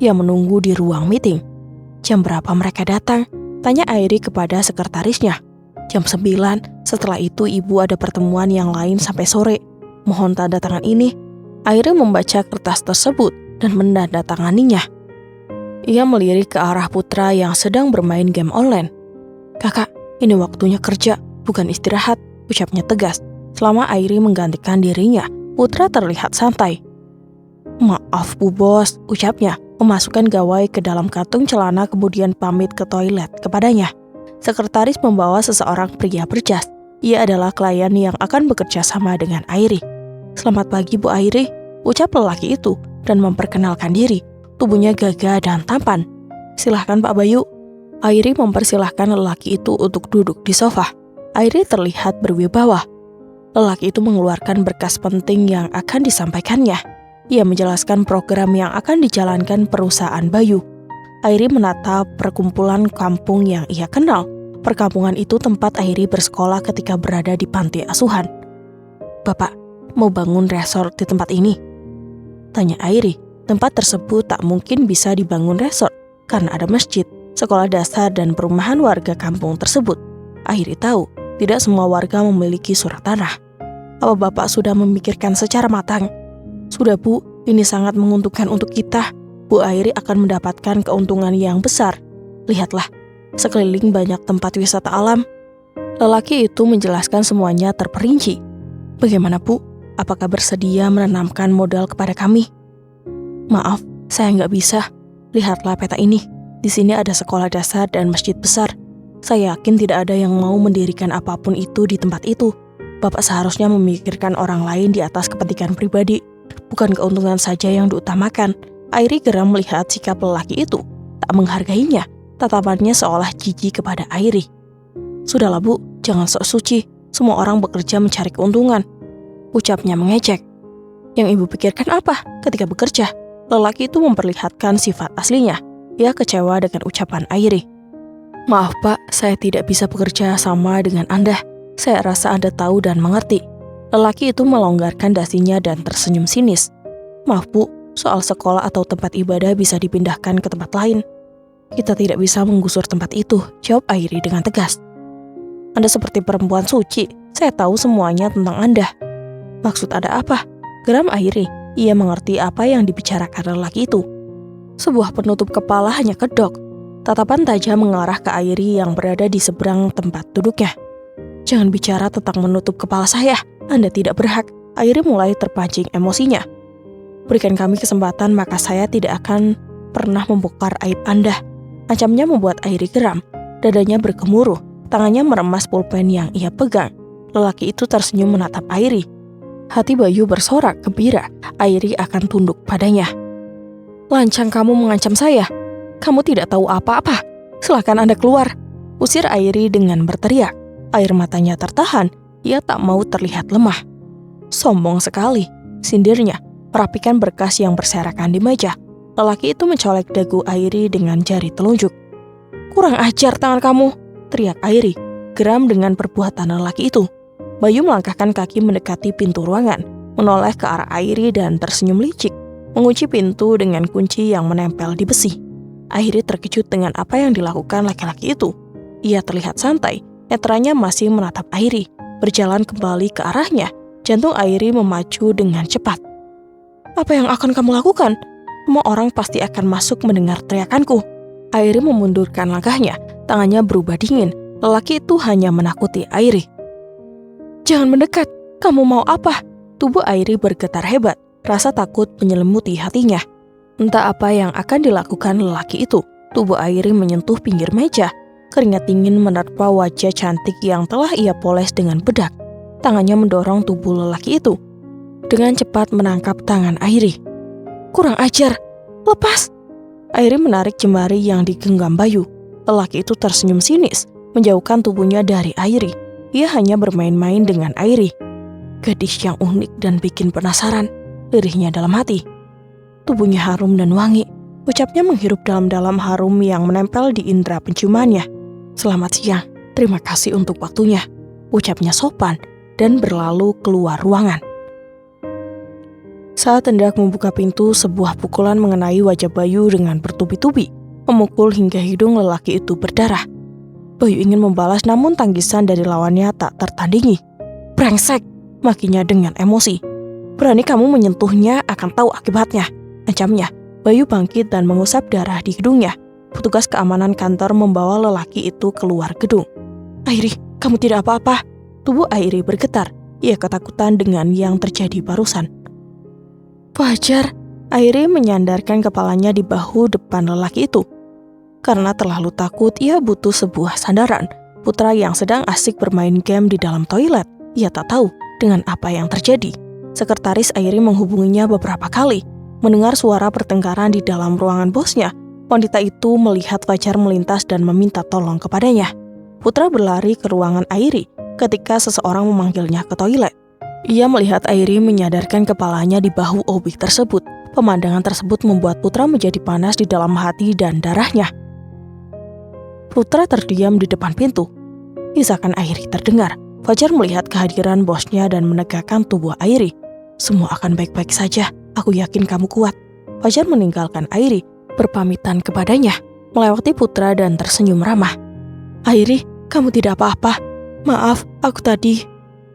Ia menunggu di ruang meeting. "Jam berapa mereka datang?" tanya Airi kepada sekretarisnya. "Jam 9, setelah itu ibu ada pertemuan yang lain sampai sore. Mohon tanda tangan ini." Airi membaca kertas tersebut dan menandatanganinya. Ia melirik ke arah Putra yang sedang bermain game online. "Kakak, ini waktunya kerja, bukan istirahat," ucapnya tegas. Selama Airi menggantikan dirinya, Putra terlihat santai. "Maaf Bu Bos," ucapnya, memasukkan gawai ke dalam kantung celana kemudian pamit ke toilet kepadanya. Sekretaris membawa seseorang pria berjas. Ia adalah klien yang akan bekerja sama dengan Airi. "Selamat pagi Bu Airi," ucap lelaki itu dan memperkenalkan diri. Tubuhnya gagah dan tampan. "Silahkan Pak Bayu." Airi mempersilahkan lelaki itu untuk duduk di sofa. Airi terlihat berwibawa. Lelaki itu mengeluarkan berkas penting yang akan disampaikannya. Ia menjelaskan program yang akan dijalankan perusahaan Bayu. Airi menatap perkumpulan kampung yang ia kenal. Perkampungan itu tempat Airi bersekolah ketika berada di panti asuhan. "Bapak, mau bangun resort di tempat ini?" tanya Airi. Tempat tersebut tak mungkin bisa dibangun resort karena ada masjid, sekolah dasar, dan perumahan warga kampung tersebut. Airi tahu tidak semua warga memiliki surat tanah. "Apa Bapak sudah memikirkan secara matang?" "Sudah, Bu. Ini sangat menguntungkan untuk kita. Bu Airi akan mendapatkan keuntungan yang besar. Lihatlah, sekeliling banyak tempat wisata alam." Lelaki itu menjelaskan semuanya terperinci. "Bagaimana, Bu? Apakah bersedia menanamkan modal kepada kami?" "Maaf, saya nggak bisa. Lihatlah peta ini. Di sini ada sekolah dasar dan masjid besar. Saya yakin tidak ada yang mau mendirikan apapun itu di tempat itu. Bapak seharusnya memikirkan orang lain di atas kepentingan pribadi, bukan keuntungan saja yang diutamakan." Airi geram melihat sikap lelaki itu, tak menghargainya. Tatapannya seolah jijik kepada Airi. "Sudahlah, Bu, jangan sok suci. Semua orang bekerja mencari keuntungan," ucapnya mengejek. "Yang Ibu pikirkan apa ketika bekerja?" Lelaki itu memperlihatkan sifat aslinya. Ia kecewa dengan ucapan Airi. "Maaf Pak, saya tidak bisa bekerja sama dengan Anda. Saya rasa Anda tahu dan mengerti." Lelaki itu melonggarkan dasinya dan tersenyum sinis. "Maaf Bu, soal sekolah atau tempat ibadah bisa dipindahkan ke tempat lain. Kita tidak bisa menggusur tempat itu," jawab Airi dengan tegas. "Anda seperti perempuan suci. Saya tahu semuanya tentang Anda." "Maksud Anda apa?" geram Airi. Ia mengerti apa yang dibicarakan lelaki itu. Sebuah penutup kepala hanya kedok. Tatapan tajam mengarah ke Airi yang berada di seberang tempat duduknya. "Jangan bicara tentang menutup kepala saya. Anda tidak berhak." Airi mulai terpancing emosinya. "Berikan kami kesempatan maka saya tidak akan pernah membongkar aib Anda." Ancamnya membuat Airi geram. Dadanya bergemuruh. Tangannya meremas pulpen yang ia pegang. Lelaki itu tersenyum menatap Airi. Hati Bayu bersorak gembira. Airi akan tunduk padanya. "Lancang kamu mengancam saya. Kamu tidak tahu apa-apa. Silakan Anda keluar," usir Airi dengan berteriak. Air matanya tertahan. Ia tak mau terlihat lemah. "Sombong sekali," sindirnya, merapikan berkas yang berserakan di meja. Lelaki itu mencolek dagu Airi dengan jari telunjuk. "Kurang ajar tangan kamu," teriak Airi, geram dengan perbuatan lelaki itu. Bayu melangkahkan kaki mendekati pintu ruangan, menoleh ke arah Airi dan tersenyum licik, mengunci pintu dengan kunci yang menempel di besi. Airi terkejut dengan apa yang dilakukan laki-laki itu. Ia terlihat santai, netranya masih menatap Airi, berjalan kembali ke arahnya. Jantung Airi memacu dengan cepat. "Apa yang akan kamu lakukan? Semua orang pasti akan masuk mendengar teriakanku." Airi memundurkan langkahnya, tangannya berubah dingin. Lelaki itu hanya menakuti Airi. "Jangan mendekat, kamu mau apa?" Tubuh Airi bergetar hebat, rasa takut menyelimuti hatinya. Entah apa yang akan dilakukan lelaki itu. Tubuh Airi menyentuh pinggir meja, keringat dingin menerpa wajah cantik yang telah ia poles dengan bedak. Tangannya mendorong tubuh lelaki itu. Dengan cepat menangkap tangan Airi. "Kurang ajar, lepas!" Airi menarik jemari yang digenggam Bayu. Lelaki itu tersenyum sinis, menjauhkan tubuhnya dari Airi. Ia hanya bermain-main dengan Airi. "Gadis yang unik dan bikin penasaran," lirihnya dalam hati. Tubuhnya harum dan wangi. Ucapnya menghirup dalam-dalam harum yang menempel di indera penciumannya. "Selamat siang, terima kasih untuk waktunya," ucapnya sopan dan berlalu keluar ruangan. Saat hendak membuka pintu, sebuah pukulan mengenai wajah Bayu dengan bertubi-tubi, memukul hingga hidung lelaki itu berdarah. Bayu ingin membalas namun tangkisan dari lawannya tak tertandingi. "Brengsek!" makinya dengan emosi. "Berani kamu menyentuhnya akan tahu akibatnya," ancamnya. Bayu bangkit dan mengusap darah di hidungnya. Petugas keamanan kantor membawa lelaki itu keluar gedung. "Airi, kamu tidak apa-apa?" Tubuh Airi bergetar. Ia ketakutan dengan yang terjadi barusan. "Wajar." Airi menyandarkan kepalanya di bahu depan lelaki itu. Karena terlalu takut, ia butuh sebuah sandaran. Putra yang sedang asik bermain game di dalam toilet. Ia tak tahu dengan apa yang terjadi. Sekretaris Airi menghubunginya beberapa kali. Mendengar suara pertengkaran di dalam ruangan bosnya, wanita itu melihat Fajar melintas dan meminta tolong kepadanya. Putra berlari ke ruangan Airi ketika seseorang memanggilnya ke toilet. Ia melihat Airi menyadarkan kepalanya di bahu Obi tersebut. Pemandangan tersebut membuat Putra menjadi panas di dalam hati dan darahnya. Putra terdiam di depan pintu. Isakan Airi terdengar. Fajar melihat kehadiran bosnya dan menegakkan tubuh Airi. Semua akan baik-baik saja, aku yakin kamu kuat. Fajar meninggalkan Airi, berpamitan kepadanya, melewati Putra dan tersenyum ramah. Airi, kamu tidak apa-apa. Maaf, aku tadi.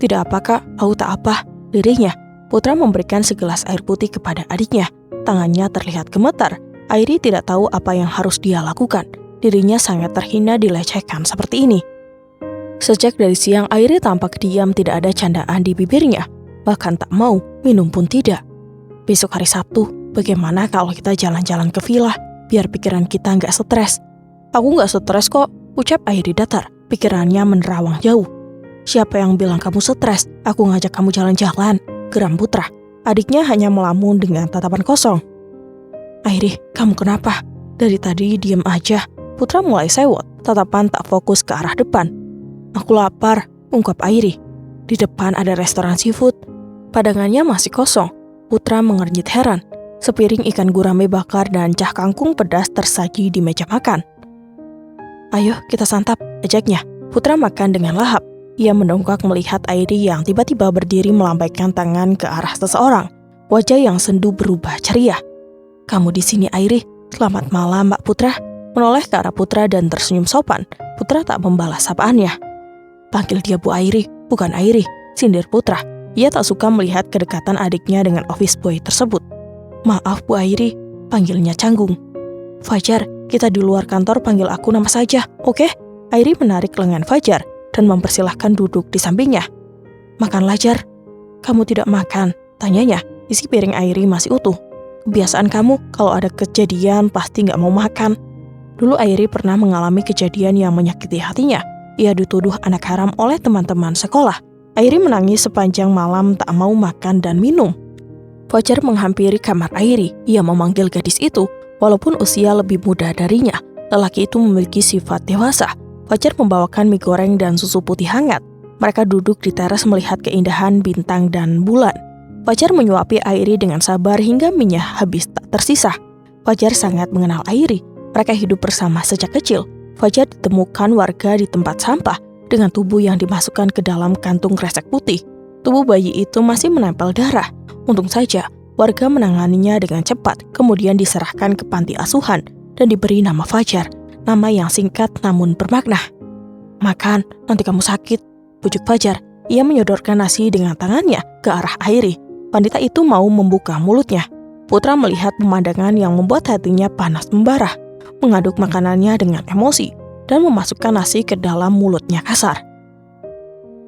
Tidak apa kak, aku tak apa, lirihnya. Putra memberikan segelas air putih kepada adiknya. Tangannya terlihat gemetar. Airi tidak tahu apa yang harus dia lakukan. Dirinya sangat terhina dilecehkan seperti ini. Sejak dari siang, Airi tampak diam, tidak ada candaan di bibirnya. Bahkan tak mau, minum pun tidak. Besok hari Sabtu, bagaimana kalau kita jalan-jalan ke villa, biar pikiran kita nggak stres? Aku nggak stres kok, ucap Airi datar. Pikirannya menerawang jauh. Siapa yang bilang kamu stres? Aku ngajak kamu jalan-jalan, geram Putra. Adiknya hanya melamun dengan tatapan kosong. Airi, kamu kenapa? Dari tadi diam aja. Putra mulai sewot, tatapan tak fokus ke arah depan. Aku lapar, ungkap Airi. Di depan ada restoran seafood. Padangannya masih kosong. Putra mengernyit heran. Sepiring ikan gurame bakar dan cah kangkung pedas tersaji di meja makan. Ayo kita santap, ajaknya. Putra makan dengan lahap. Ia mendongak melihat Airi yang tiba-tiba berdiri melambaikan tangan ke arah seseorang. Wajah yang sendu berubah ceria. Kamu di sini Airi, selamat malam Mbak Putra. Menoleh ke arah Putra dan tersenyum sopan. Putra tak membalas sapaannya. Panggil dia Bu Airi, bukan Airi, sindir Putra. Ia tak suka melihat kedekatan adiknya dengan office boy tersebut. Maaf Bu Airi, panggilnya canggung. Fajar, kita di luar kantor panggil aku nama saja, oke? Airi menarik lengan Fajar dan mempersilahkan duduk di sampingnya. Makanlah Jar. Kamu tidak makan, tanyanya. Isi piring Airi masih utuh. Kebiasaan kamu kalau ada kejadian pasti gak mau makan. Dulu Airi pernah mengalami kejadian yang menyakiti hatinya. Ia dituduh anak haram oleh teman-teman sekolah. Airi menangis sepanjang malam tak mau makan dan minum. Fajar menghampiri kamar Airi. Ia memanggil gadis itu, walaupun usia lebih muda darinya. Lelaki itu memiliki sifat dewasa. Fajar membawakan mie goreng dan susu putih hangat. Mereka duduk di teras melihat keindahan bintang dan bulan. Fajar menyuapi Airi dengan sabar hingga minyak habis tak tersisa. Fajar sangat mengenal Airi. Mereka hidup bersama sejak kecil. Fajar ditemukan warga di tempat sampah dengan tubuh yang dimasukkan ke dalam kantung kresek putih. Tubuh bayi itu masih menempel darah. Untung saja, warga menanganinya dengan cepat, kemudian diserahkan ke panti asuhan dan diberi nama Fajar, nama yang singkat namun bermakna. Makan, nanti kamu sakit, bujuk Fajar. Ia menyodorkan nasi dengan tangannya ke arah Airi. Wanita itu mau membuka mulutnya. Putra melihat pemandangan yang membuat hatinya panas membara. Mengaduk makanannya dengan emosi, dan memasukkan nasi ke dalam mulutnya kasar.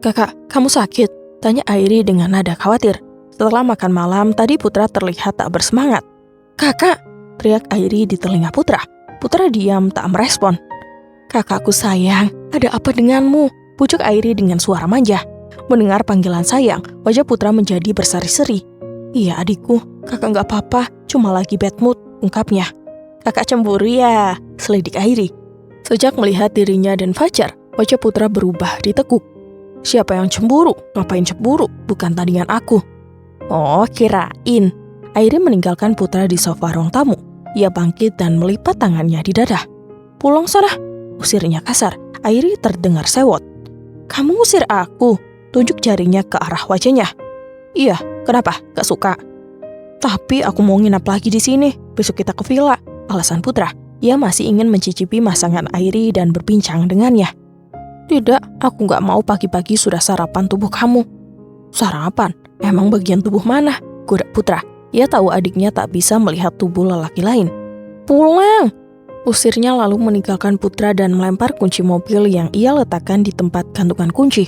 Kakak, kamu sakit? Tanya Airi dengan nada khawatir. Setelah makan malam, tadi Putra terlihat tak bersemangat. Kakak, teriak Airi di telinga Putra. Putra diam tak merespon. Kakakku sayang, ada apa denganmu? Pujuk Airi dengan suara manja. Mendengar panggilan sayang, wajah Putra menjadi berseri-seri. Iya adikku, kakak gak apa-apa, cuma lagi bad mood, ungkapnya. Kakak cemburu ya, selidik Airi. Sejak melihat dirinya dan Fajar, wajah Putra berubah ditekuk. Siapa yang cemburu? Ngapain cemburu? Bukan tandingan aku. Oh, kirain. Airi meninggalkan Putra di sofa ruang tamu. Ia bangkit dan melipat tangannya di dada. Pulang sana, usirnya kasar. Airi terdengar sewot. Kamu ngusir aku? Tunjuk jarinya ke arah wajahnya. Iya, kenapa? Gak suka? Tapi aku mau nginap lagi di sini. Besok kita ke villa. Alasan Putra, ia masih ingin mencicipi masangan Airi dan berbincang dengannya. Tidak, aku gak mau pagi-pagi sudah sarapan tubuh kamu. Sarapan? Emang bagian tubuh mana? Goda Putra. Ia tahu adiknya tak bisa melihat tubuh lelaki lain. Pulang! Usirnya lalu meninggalkan Putra dan melempar kunci mobil yang ia letakkan di tempat gantungan kunci.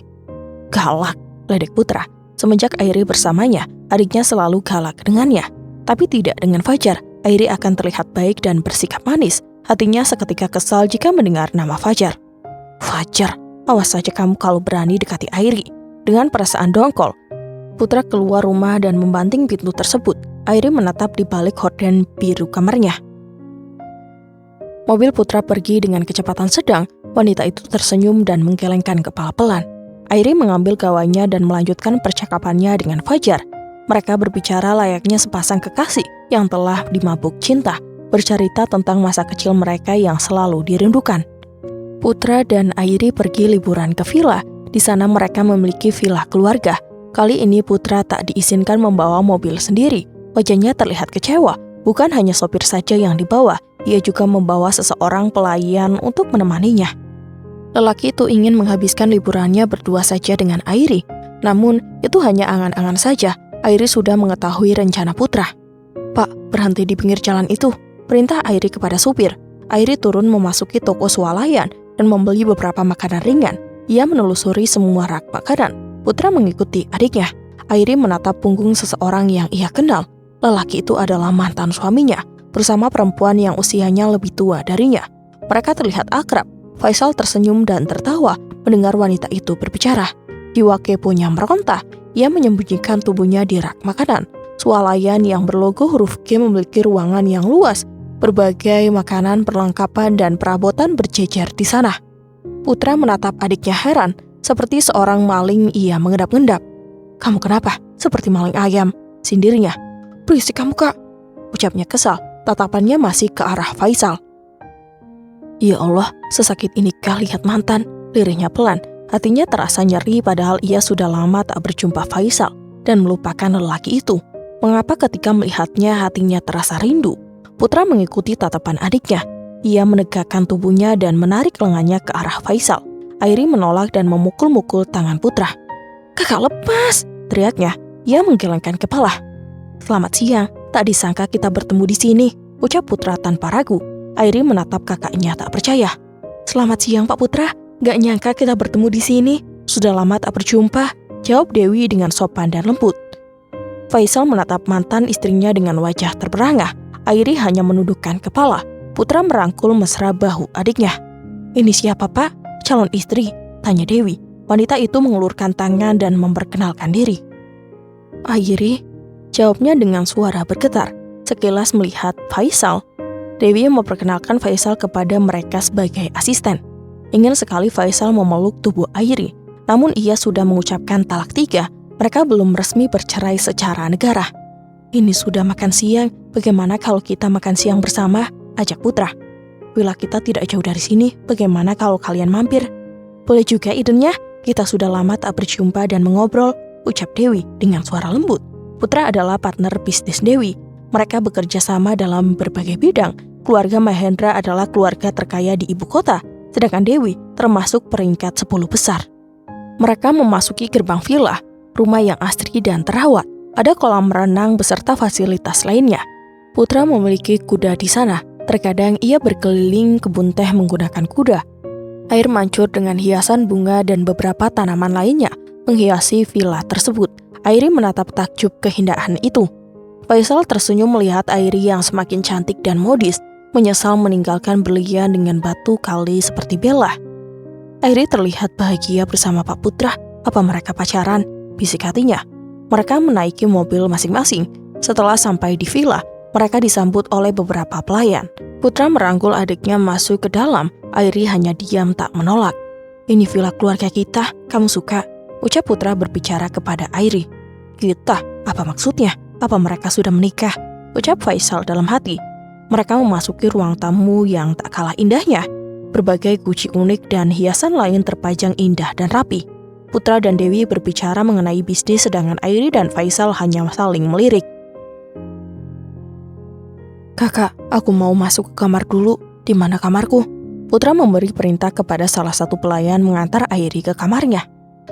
Galak, ledek Putra. Semenjak Airi bersamanya, adiknya selalu galak dengannya. Tapi tidak dengan Fajar. Airi akan terlihat baik dan bersikap manis. Hatinya seketika kesal jika mendengar nama Fajar. Fajar, awas saja kamu kalau berani dekati Airi. Dengan perasaan dongkol, Putra keluar rumah dan membanting pintu tersebut. Airi menatap di balik horden biru kamarnya. Mobil Putra pergi dengan kecepatan sedang. Wanita itu tersenyum dan menggelengkan kepala pelan. Airi mengambil gawainya dan melanjutkan percakapannya dengan Fajar. Mereka berbicara layaknya sepasang kekasih yang telah dimabuk cinta, bercerita tentang masa kecil mereka yang selalu dirindukan. Putra dan Airi pergi liburan ke villa. Di sana mereka memiliki villa keluarga. Kali ini Putra tak diizinkan membawa mobil sendiri. Wajahnya terlihat kecewa. Bukan hanya sopir saja yang dibawa, ia juga membawa seseorang pelayan untuk menemaninya. Lelaki itu ingin menghabiskan liburannya berdua saja dengan Airi. Namun, itu hanya angan-angan saja. Airi sudah mengetahui rencana Putra. "Pak, berhenti di pinggir jalan itu," perintah Airi kepada supir. Airi turun memasuki toko swalayan dan membeli beberapa makanan ringan. Ia menelusuri semua rak makanan. Putra mengikuti adiknya. Airi menatap punggung seseorang yang ia kenal. Lelaki itu adalah mantan suaminya, bersama perempuan yang usianya lebih tua darinya. Mereka terlihat akrab. Faisal tersenyum dan tertawa mendengar wanita itu berbicara. Jiwa keponya meronta. Ia menyembunyikan tubuhnya di rak makanan. Swalayan yang berlogo huruf G memiliki ruangan yang luas. Berbagai makanan, perlengkapan, dan perabotan berjejer di sana. Putra menatap adiknya heran. Seperti seorang maling, ia mengendap-endap. "Kamu kenapa? Seperti maling ayam," sindirnya. "Berisik kamu, Kak," ucapnya kesal. Tatapannya masih ke arah Faisal. "Ya Allah, sesakit inikah lihat mantan?" lirihnya pelan. Hatinya terasa nyeri padahal ia sudah lama tak berjumpa Faisal dan melupakan lelaki itu. Mengapa ketika melihatnya hatinya terasa rindu? Putra mengikuti tatapan adiknya. Ia menegakkan tubuhnya dan menarik lengannya ke arah Faisal. Airi menolak dan memukul-mukul tangan Putra. "Kakak, lepas!" teriaknya. Ia menggelengkan kepala. "Selamat siang, tak disangka kita bertemu di sini," ucap Putra tanpa ragu. Airi menatap kakaknya tak percaya. "Selamat siang, Pak Putra. Gak nyangka kita bertemu di sini. Sudah lama tak berjumpa," jawab Dewi dengan sopan dan lembut. Faisal menatap mantan istrinya dengan wajah terperangah. Airi hanya menundukkan kepala. Putra merangkul mesra bahu adiknya. "Ini siapa, Pak? Calon istri?" tanya Dewi. Wanita itu mengulurkan tangan dan memperkenalkan diri. "Airi," jawabnya dengan suara bergetar. Sekilas melihat Faisal, Dewi memperkenalkan Faisal kepada mereka sebagai asisten. Ingin sekali Faisal memeluk tubuh Airi, namun ia sudah mengucapkan talak 3. Mereka belum resmi bercerai secara negara. "Ini sudah makan siang, bagaimana kalau kita makan siang bersama?" ajak Putra. "Villa kita tidak jauh dari sini, bagaimana kalau kalian mampir?" "Boleh juga idenya, kita sudah lama tak berjumpa dan mengobrol," ucap Dewi dengan suara lembut. Putra adalah partner bisnis Dewi. Mereka bekerja sama dalam berbagai bidang. Keluarga Mahendra adalah keluarga terkaya di ibu kota, sedangkan Dewi termasuk peringkat 10 besar. Mereka memasuki gerbang villa, rumah yang asri dan terawat. Ada kolam renang beserta fasilitas lainnya. Putra memiliki kuda di sana. Terkadang ia berkeliling kebun teh menggunakan kuda. Air mancur dengan hiasan bunga dan beberapa tanaman lainnya menghiasi villa tersebut. Airi menatap takjub keindahan itu. Faisal tersenyum melihat Airi yang semakin cantik dan modis, menyesal meninggalkan berlian dengan batu kali seperti Bella. Airi terlihat bahagia bersama Pak Putra. Apa mereka pacaran? Bisik hatinya. Mereka menaiki mobil masing-masing. Setelah sampai di villa, mereka disambut oleh beberapa pelayan. Putra merangkul adiknya masuk ke dalam. Airi hanya diam tak menolak. "Ini villa keluarga kita, kamu suka?" ucap Putra berbicara kepada Airi. "Kita? Apa maksudnya? Apa mereka sudah menikah?" ucap Faisal dalam hati. Mereka memasuki ruang tamu yang tak kalah indahnya. Berbagai guci unik dan hiasan lain terpajang indah dan rapi. Putra dan Dewi berbicara mengenai bisnis sedangkan Airi dan Faisal hanya saling melirik. "Kakak, aku mau masuk ke kamar dulu. Di mana kamarku?" Putra memberi perintah kepada salah satu pelayan mengantar Airi ke kamarnya.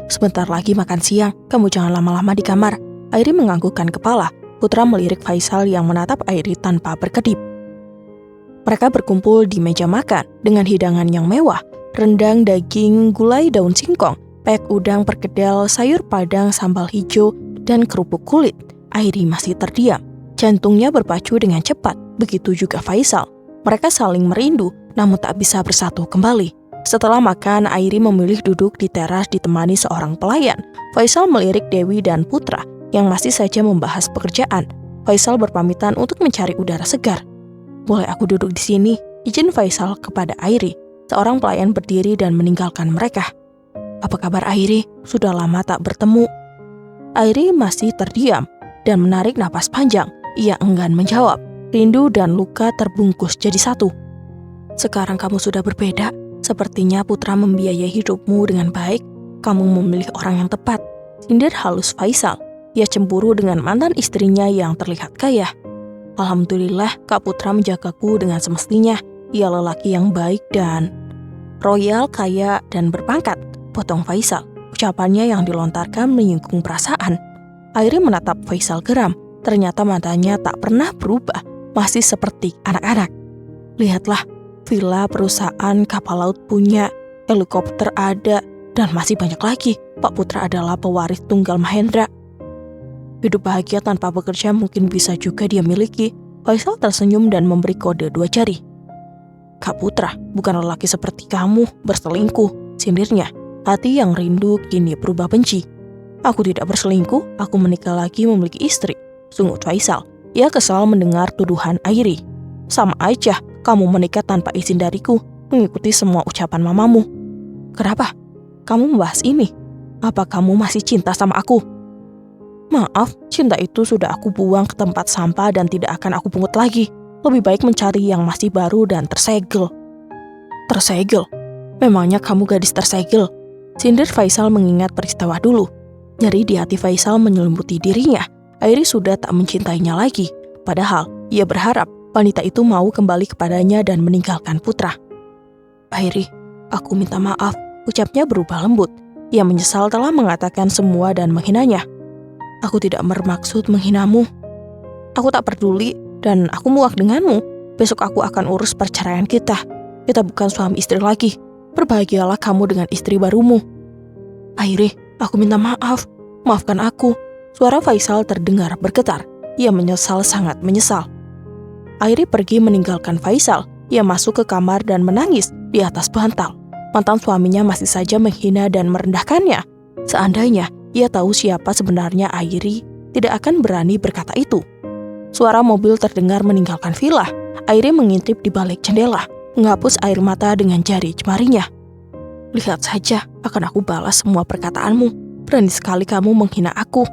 "Sebentar lagi makan siang, kamu jangan lama-lama di kamar." Airi menganggukkan kepala. Putra melirik Faisal yang menatap Airi tanpa berkedip. Mereka berkumpul di meja makan dengan hidangan yang mewah. Rendang, daging, gulai daun singkong, pek udang, perkedel, sayur padang, sambal hijau, dan kerupuk kulit. Airi masih terdiam. Jantungnya berpacu dengan cepat. Begitu juga Faisal. Mereka saling merindu, namun tak bisa bersatu kembali. Setelah makan, Airi memilih duduk di teras ditemani seorang pelayan. Faisal melirik Dewi dan Putra yang masih saja membahas pekerjaan. Faisal berpamitan untuk mencari udara segar. "Boleh aku duduk di sini?" izin Faisal kepada Airi. Seorang pelayan berdiri dan meninggalkan mereka. Apa kabar Airi? Sudah lama tak bertemu. Airi masih terdiam dan menarik napas panjang. Ia enggan menjawab. Rindu dan luka terbungkus jadi satu. Sekarang kamu sudah berbeda. Sepertinya Putra membiayai hidupmu dengan baik. Kamu memilih orang yang tepat. Sindir halus Faisal. Ia cemburu dengan mantan istrinya yang terlihat kaya. Alhamdulillah, Kak Putra menjagaku dengan semestinya. Ia lelaki yang baik dan royal, kaya, dan berpangkat, potong Faisal. Ucapannya yang dilontarkan menyinggung perasaan. Airi menatap Faisal geram. Ternyata matanya tak pernah berubah, masih seperti anak-anak. Lihatlah, villa, perusahaan, kapal laut punya, helikopter ada, dan masih banyak lagi. Pak Putra adalah pewaris tunggal Mahendra. Hidup bahagia tanpa bekerja mungkin bisa juga dia miliki. Faisal tersenyum dan memberi kode 2 jari. Kak Putra bukan lelaki seperti kamu berselingkuh, sindirnya. Hati yang rindu kini berubah benci. Aku tidak berselingkuh, aku menikah lagi memiliki istri, sungut Faisal. Ia kesal mendengar tuduhan Airi. Sama aja, kamu menikah tanpa izin dariku, mengikuti semua ucapan mamamu. Kenapa? Kamu membahas ini? Apa kamu masih cinta sama aku? Maaf, cinta itu sudah aku buang ke tempat sampah dan tidak akan aku pungut lagi. Lebih baik mencari yang masih baru dan tersegel. Tersegel? Memangnya kamu gadis tersegel? Sindir Faisal mengingat peristiwa dulu. Nyeri di hati Faisal menyelimuti dirinya. Airi sudah tak mencintainya lagi. Padahal, ia berharap wanita itu mau kembali kepadanya dan meninggalkan Putra. Airi, aku minta maaf. Ucapnya berubah lembut. Ia menyesal telah mengatakan semua dan menghinanya. Aku tidak bermaksud menghinamu. Aku tak peduli dan aku muak denganmu. Besok aku akan urus perceraian kita. Kita bukan suami istri lagi. Berbahagialah kamu dengan istri barumu. Airi, aku minta maaf. Maafkan aku. Suara Faisal terdengar bergetar. Ia menyesal, sangat menyesal. Airi pergi meninggalkan Faisal. Ia masuk ke kamar dan menangis di atas bantal. Mantan suaminya masih saja menghina dan merendahkannya. Seandainya ia tahu siapa sebenarnya Airi, tidak akan berani berkata itu. Suara mobil terdengar meninggalkan villa. Airi mengintip di balik jendela, menghapus air mata dengan jari jemarinya. Lihat saja, akan aku balas semua perkataanmu. Berani sekali kamu menghina aku.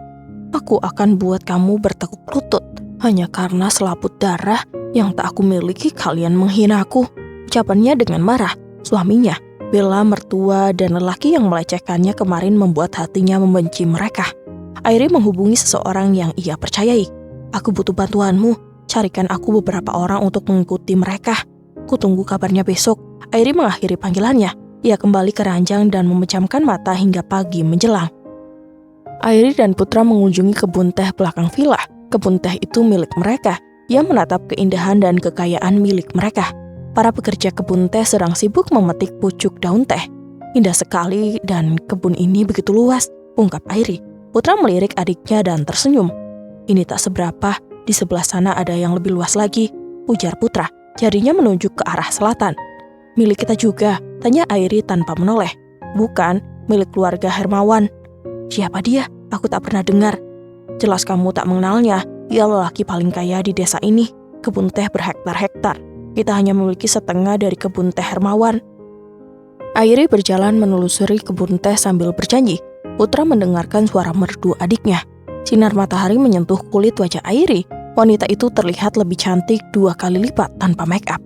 Aku akan buat kamu bertekuk lutut. Hanya karena selaput darah yang tak aku miliki kalian menghina aku. Ucapannya dengan marah. Suaminya, Bella, mertua, dan lelaki yang melecehkannya kemarin membuat hatinya membenci mereka. Airi menghubungi seseorang yang ia percayai. Aku butuh bantuanmu. Carikan aku beberapa orang untuk mengikuti mereka. Kutunggu kabarnya besok. Airi mengakhiri panggilannya. Ia kembali ke ranjang dan memejamkan mata hingga pagi menjelang. Airi dan Putra mengunjungi kebun teh belakang villa. Kebun teh itu milik mereka. Ia menatap keindahan dan kekayaan milik mereka. Para pekerja kebun teh sedang sibuk memetik pucuk daun teh. Indah sekali dan kebun ini begitu luas, ungkap Airi. Putra melirik adiknya dan tersenyum. Ini tak seberapa, di sebelah sana ada yang lebih luas lagi, ujar Putra. Jarinya menunjuk ke arah selatan. Milik kita juga, tanya Airi tanpa menoleh. Bukan, milik keluarga Hermawan. Siapa dia? Aku tak pernah dengar. Jelas kamu tak mengenalnya, ia lelaki paling kaya di desa ini. Kebun teh berhektar-hektar. Kita hanya memiliki setengah dari kebun teh Hermawan. Airi berjalan menelusuri kebun teh sambil berjanji. Putra mendengarkan suara merdu adiknya. Sinar matahari menyentuh kulit wajah Airi. Wanita itu terlihat lebih cantik 2 kali lipat tanpa make up.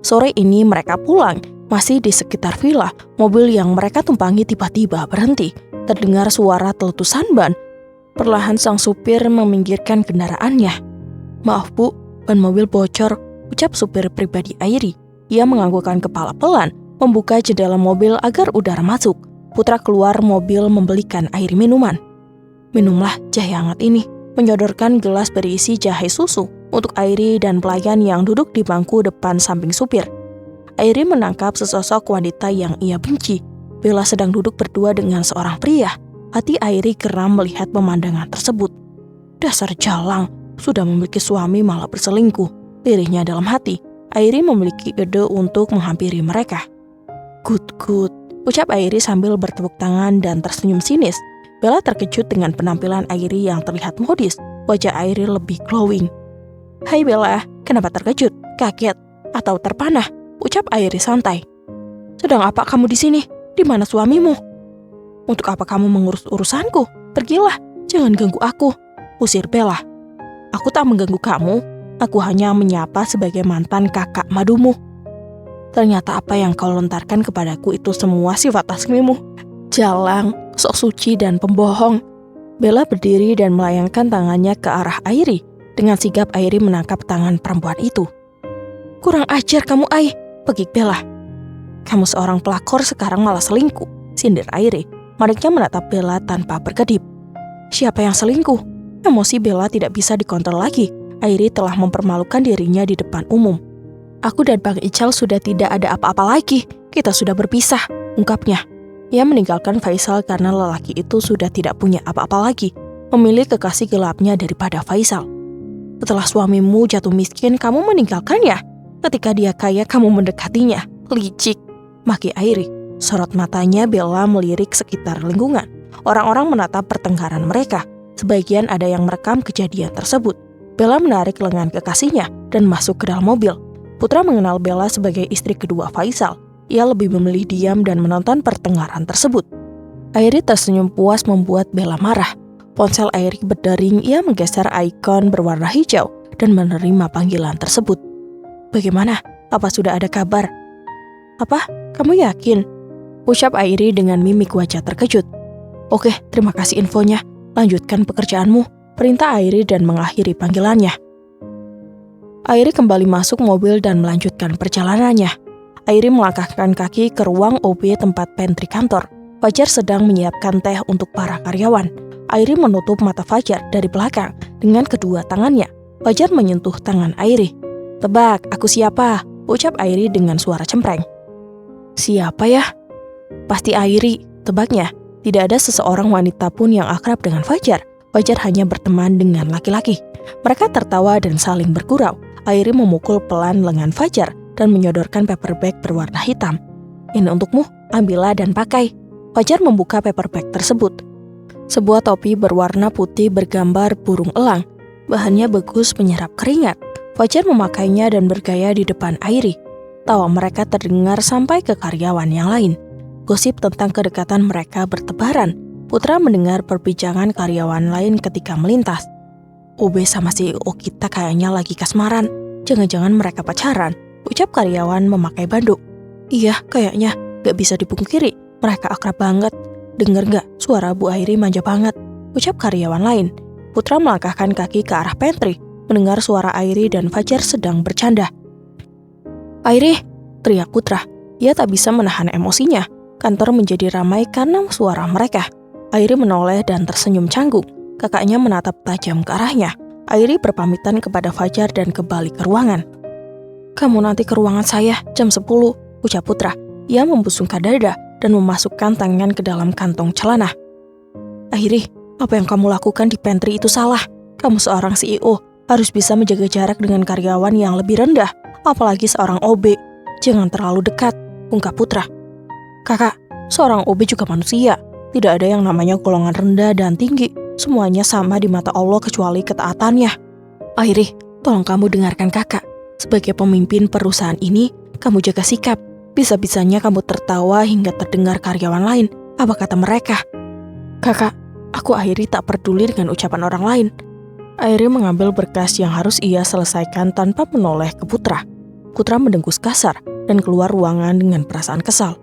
Sore ini mereka pulang. Masih di sekitar villa, mobil yang mereka tumpangi tiba-tiba berhenti. Terdengar suara teletusan ban. Perlahan sang supir meminggirkan kendaraannya. Maaf bu, ban mobil bocor, ucap supir pribadi Airi. Ia menganggukkan kepala pelan, membuka jendela mobil agar udara masuk. Putra keluar mobil membelikan air minuman. Minumlah jahe hangat ini, menyodorkan gelas berisi jahe susu untuk Airi dan pelayan yang duduk di bangku depan samping supir. Airi menangkap sesosok wanita yang ia benci. Bella sedang duduk berdua dengan seorang pria. Hati Airi geram melihat pemandangan tersebut. Dasar jalang, sudah memiliki suami malah berselingkuh. Lirihnya dalam hati. Airi memiliki ide untuk menghampiri mereka. Good, ucap Airi sambil bertepuk tangan dan tersenyum sinis. Bella terkejut dengan penampilan Airi yang terlihat modis. Wajah Airi lebih glowing. Hai Bella, kenapa terkejut, kaget, atau terpanah? Ucap Airi santai. Sedang apa kamu di sini? Di mana suamimu? Untuk apa kamu mengurus urusanku? Pergilah, jangan ganggu aku, usir Bella. Aku tak mengganggu kamu, aku hanya menyapa sebagai mantan kakak madumu. Ternyata apa yang kau lontarkan kepadaku itu semua sifat aslimu. Jalang, sok suci dan pembohong. Bella berdiri dan melayangkan tangannya ke arah Airi. Dengan sigap Airi menangkap tangan perempuan itu. Kurang ajar kamu, Ai, pegik Bella. Kamu seorang pelakor sekarang malah selingkuh, sindir Airi. Mariknya menatap Bella tanpa berkedip. Siapa yang selingkuh? Emosi Bella tidak bisa dikontrol lagi. Airi telah mempermalukan dirinya di depan umum. Aku dan Bang Ical sudah tidak ada apa-apa lagi. Kita sudah berpisah, ungkapnya. Ia meninggalkan Faisal karena lelaki itu sudah tidak punya apa-apa lagi. Memilih kekasih gelapnya daripada Faisal. Setelah suamimu jatuh miskin, kamu meninggalkannya. Ketika dia kaya, kamu mendekatinya. Licik, maki Airi. Sorot matanya Bella melirik sekitar lingkungan. Orang-orang menatap pertengkaran mereka. Sebagian ada yang merekam kejadian tersebut. Bella menarik lengan kekasihnya dan masuk ke dalam mobil. Putra mengenal Bella sebagai istri kedua Faisal. Ia lebih memilih diam dan menonton pertengkaran tersebut. Airi tersenyum puas membuat Bella marah. Ponsel Airi berdering, ia menggeser ikon berwarna hijau dan menerima panggilan tersebut. Bagaimana? Apa sudah ada kabar? Apa? Kamu yakin? Ucap Airi dengan mimik wajah terkejut. Oke, terima kasih infonya. Lanjutkan pekerjaanmu, perintah Airi dan mengakhiri panggilannya. Airi kembali masuk mobil dan melanjutkan perjalanannya. Airi melangkahkan kaki ke ruang OB tempat pantry kantor. Fajar sedang menyiapkan teh untuk para karyawan. Airi menutup mata Fajar dari belakang dengan kedua tangannya. Fajar menyentuh tangan Airi. Tebak, aku siapa? Ucap Airi dengan suara cempreng. Siapa ya? Pasti Airi, tebaknya. Tidak ada seseorang wanita pun yang akrab dengan Fajar. Fajar hanya berteman dengan laki-laki. Mereka tertawa dan saling bergurau. Airi memukul pelan lengan Fajar dan menyodorkan paper bag berwarna hitam. Ini untukmu, ambillah dan pakai. Fajar membuka paper bag tersebut. Sebuah topi berwarna putih bergambar burung elang. Bahannya bagus menyerap keringat. Fajar memakainya dan bergaya di depan Airi. Tawa mereka terdengar sampai ke karyawan yang lain. Gosip tentang kedekatan mereka bertebaran. Putra mendengar perbincangan karyawan lain ketika melintas. OB sama CEO kita kayaknya lagi kasmaran. Jangan-jangan mereka pacaran, ucap karyawan memakai banduk. Iya, kayaknya. Gak bisa dipungkiri, mereka akrab banget. Dengar gak, suara Bu Airi manja banget, ucap karyawan lain. Putra melangkahkan kaki ke arah pantry, mendengar suara Airi dan Fajar sedang bercanda. Airi, teriak Putra. Ia tak bisa menahan emosinya. Kantor menjadi ramai karena suara mereka. Airi menoleh dan tersenyum canggung. Kakaknya menatap tajam ke arahnya. Airi berpamitan kepada Fajar dan kembali ke ruangan. Kamu nanti ke ruangan saya jam 10, ucap Putra. Ia membusungkan dada dan memasukkan tangan ke dalam kantong celana. Airi, apa yang kamu lakukan di pantry itu salah. Kamu seorang CEO, harus bisa menjaga jarak dengan karyawan yang lebih rendah. Apalagi seorang OB. Jangan terlalu dekat, ungkap Putra. Kakak, seorang OB juga manusia. Tidak ada yang namanya golongan rendah dan tinggi. Semuanya sama di mata Allah kecuali ketaatannya. Airi, tolong kamu dengarkan kakak. Sebagai pemimpin perusahaan ini, kamu jaga sikap. Bisa-bisanya kamu tertawa hingga terdengar karyawan lain. Apa kata mereka? Kakak, aku Airi tak peduli dengan ucapan orang lain. Airi mengambil berkas yang harus ia selesaikan tanpa menoleh ke Putra. Putra mendengus kasar dan keluar ruangan dengan perasaan kesal.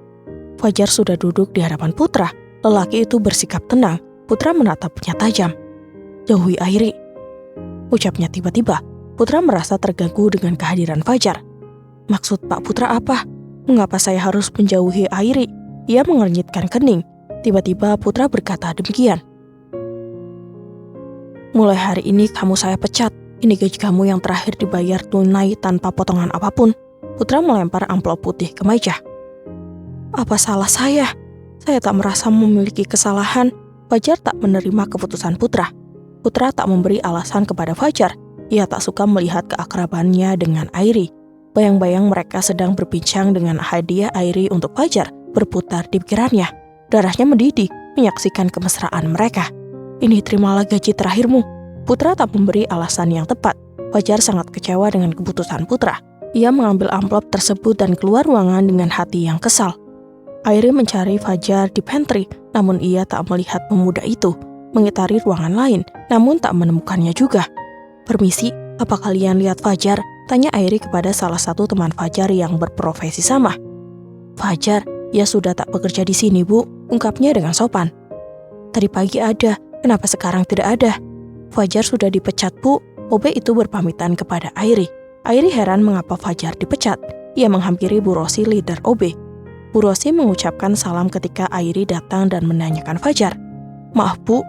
Fajar sudah duduk di hadapan Putra. Lelaki itu bersikap tenang. Putra menatapnya tajam. Jauhi Airi, ucapnya tiba-tiba. Putra merasa terganggu dengan kehadiran Fajar. Maksud Pak Putra apa? Mengapa saya harus menjauhi Airi? Ia mengernyitkan kening. Tiba-tiba Putra berkata demikian. Mulai hari ini kamu saya pecat. Ini gaji kamu yang terakhir dibayar tunai tanpa potongan apapun. Putra melempar amplop putih ke meja. Apa salah saya? Saya tak merasa memiliki kesalahan. Fajar tak menerima keputusan Putra. Putra tak memberi alasan kepada Fajar. Ia tak suka melihat keakrabannya dengan Airi. Bayang-bayang mereka sedang berbincang dengan hadiah Airi untuk Fajar berputar di pikirannya. Darahnya mendidih menyaksikan kemesraan mereka. Ini terimalah gaji terakhirmu. Putra tak memberi alasan yang tepat. Fajar sangat kecewa dengan keputusan Putra. Ia mengambil amplop tersebut dan keluar ruangan dengan hati yang kesal. Airi mencari Fajar di pantry, namun ia tak melihat pemuda itu. Mengitari ruangan lain, namun tak menemukannya juga. "Permisi, apa kalian lihat Fajar?" tanya Airi kepada salah satu teman Fajar yang berprofesi sama. "Fajar, ia sudah tak bekerja di sini, Bu," ungkapnya dengan sopan. "Tadi pagi ada, kenapa sekarang tidak ada?" "Fajar sudah dipecat, Bu," OB itu berpamitan kepada Airi. Airi heran mengapa Fajar dipecat. Ia menghampiri Bu Rosi, leader OB. Bu Rosi mengucapkan salam ketika Airi datang dan menanyakan Fajar. "Maaf, Bu,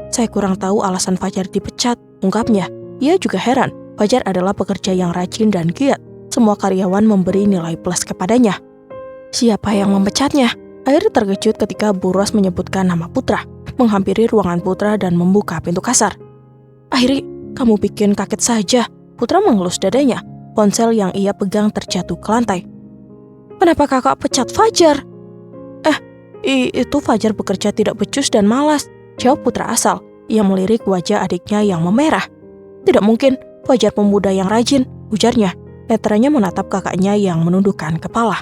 saya kurang tahu alasan Fajar dipecat," ungkapnya. Ia juga heran, Fajar adalah pekerja yang rajin dan giat. Semua karyawan memberi nilai plus kepadanya. "Siapa yang memecatnya?" Airi terkejut ketika Bu Ros menyebutkan nama Putra, menghampiri ruangan Putra dan membuka pintu kasar. "Airi, kamu bikin kaget saja." Putra mengelus dadanya. Ponsel yang ia pegang terjatuh ke lantai. "Kenapa kakak pecat Fajar?" Itu Fajar bekerja tidak becus dan malas," jawab Putra asal. Ia melirik wajah adiknya yang memerah. "Tidak mungkin, Fajar pemuda yang rajin," ujarnya. Netranya menatap kakaknya yang menundukkan kepala.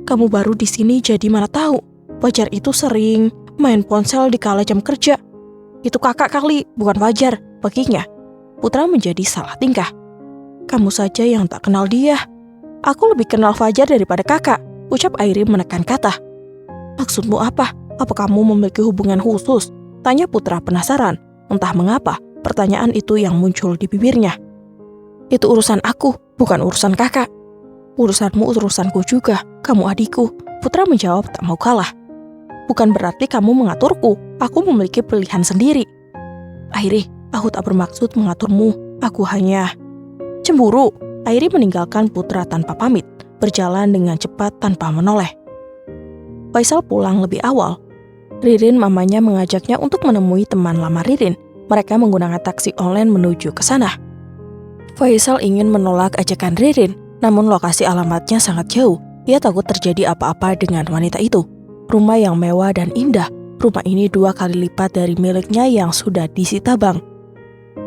"Kamu baru di sini jadi mana tahu. Fajar itu sering main ponsel di kala jam kerja." "Itu kakak kali, bukan Fajar," baginya. Putra menjadi salah tingkah. "Kamu saja yang tak kenal dia. Aku lebih kenal Fajar daripada kakak," ucap Airi menekan kata. "Maksudmu apa? Apa kamu memiliki hubungan khusus?" tanya Putra penasaran. Entah mengapa, pertanyaan itu yang muncul di bibirnya. "Itu urusan aku, bukan urusan kakak." "Urusanmu urusanku juga, kamu adikku," Putra menjawab tak mau kalah. "Bukan berarti kamu mengaturku, aku memiliki pilihan sendiri." "Airi, aku tak bermaksud mengaturmu, aku hanya..." "Cemburu." Airi meninggalkan Putra tanpa pamit, berjalan dengan cepat tanpa menoleh. Faisal pulang lebih awal. Ririn mamanya mengajaknya untuk menemui teman lama Ririn. Mereka menggunakan taksi online menuju ke sana. Faisal ingin menolak ajakan Ririn, namun lokasi alamatnya sangat jauh. Ia takut terjadi apa-apa dengan wanita itu. Rumah yang mewah dan indah. Rumah ini 2 kali lipat dari miliknya yang sudah disita bank.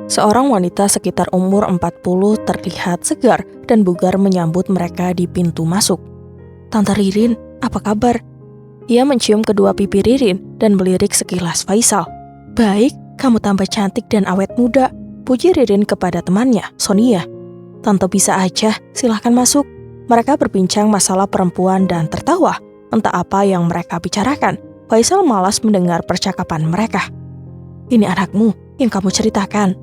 Seorang wanita sekitar umur 40 terlihat segar dan bugar menyambut mereka di pintu masuk. "Tante Ririn, apa kabar?" Ia mencium kedua pipi Ririn dan melirik sekilas Faisal. "Baik, kamu tambah cantik dan awet muda," puji Ririn kepada temannya, Sonia. "Tante bisa aja, silahkan masuk." Mereka berbincang masalah perempuan dan tertawa. Entah apa yang mereka bicarakan. Faisal malas mendengar percakapan mereka. "Ini anakmu yang kamu ceritakan."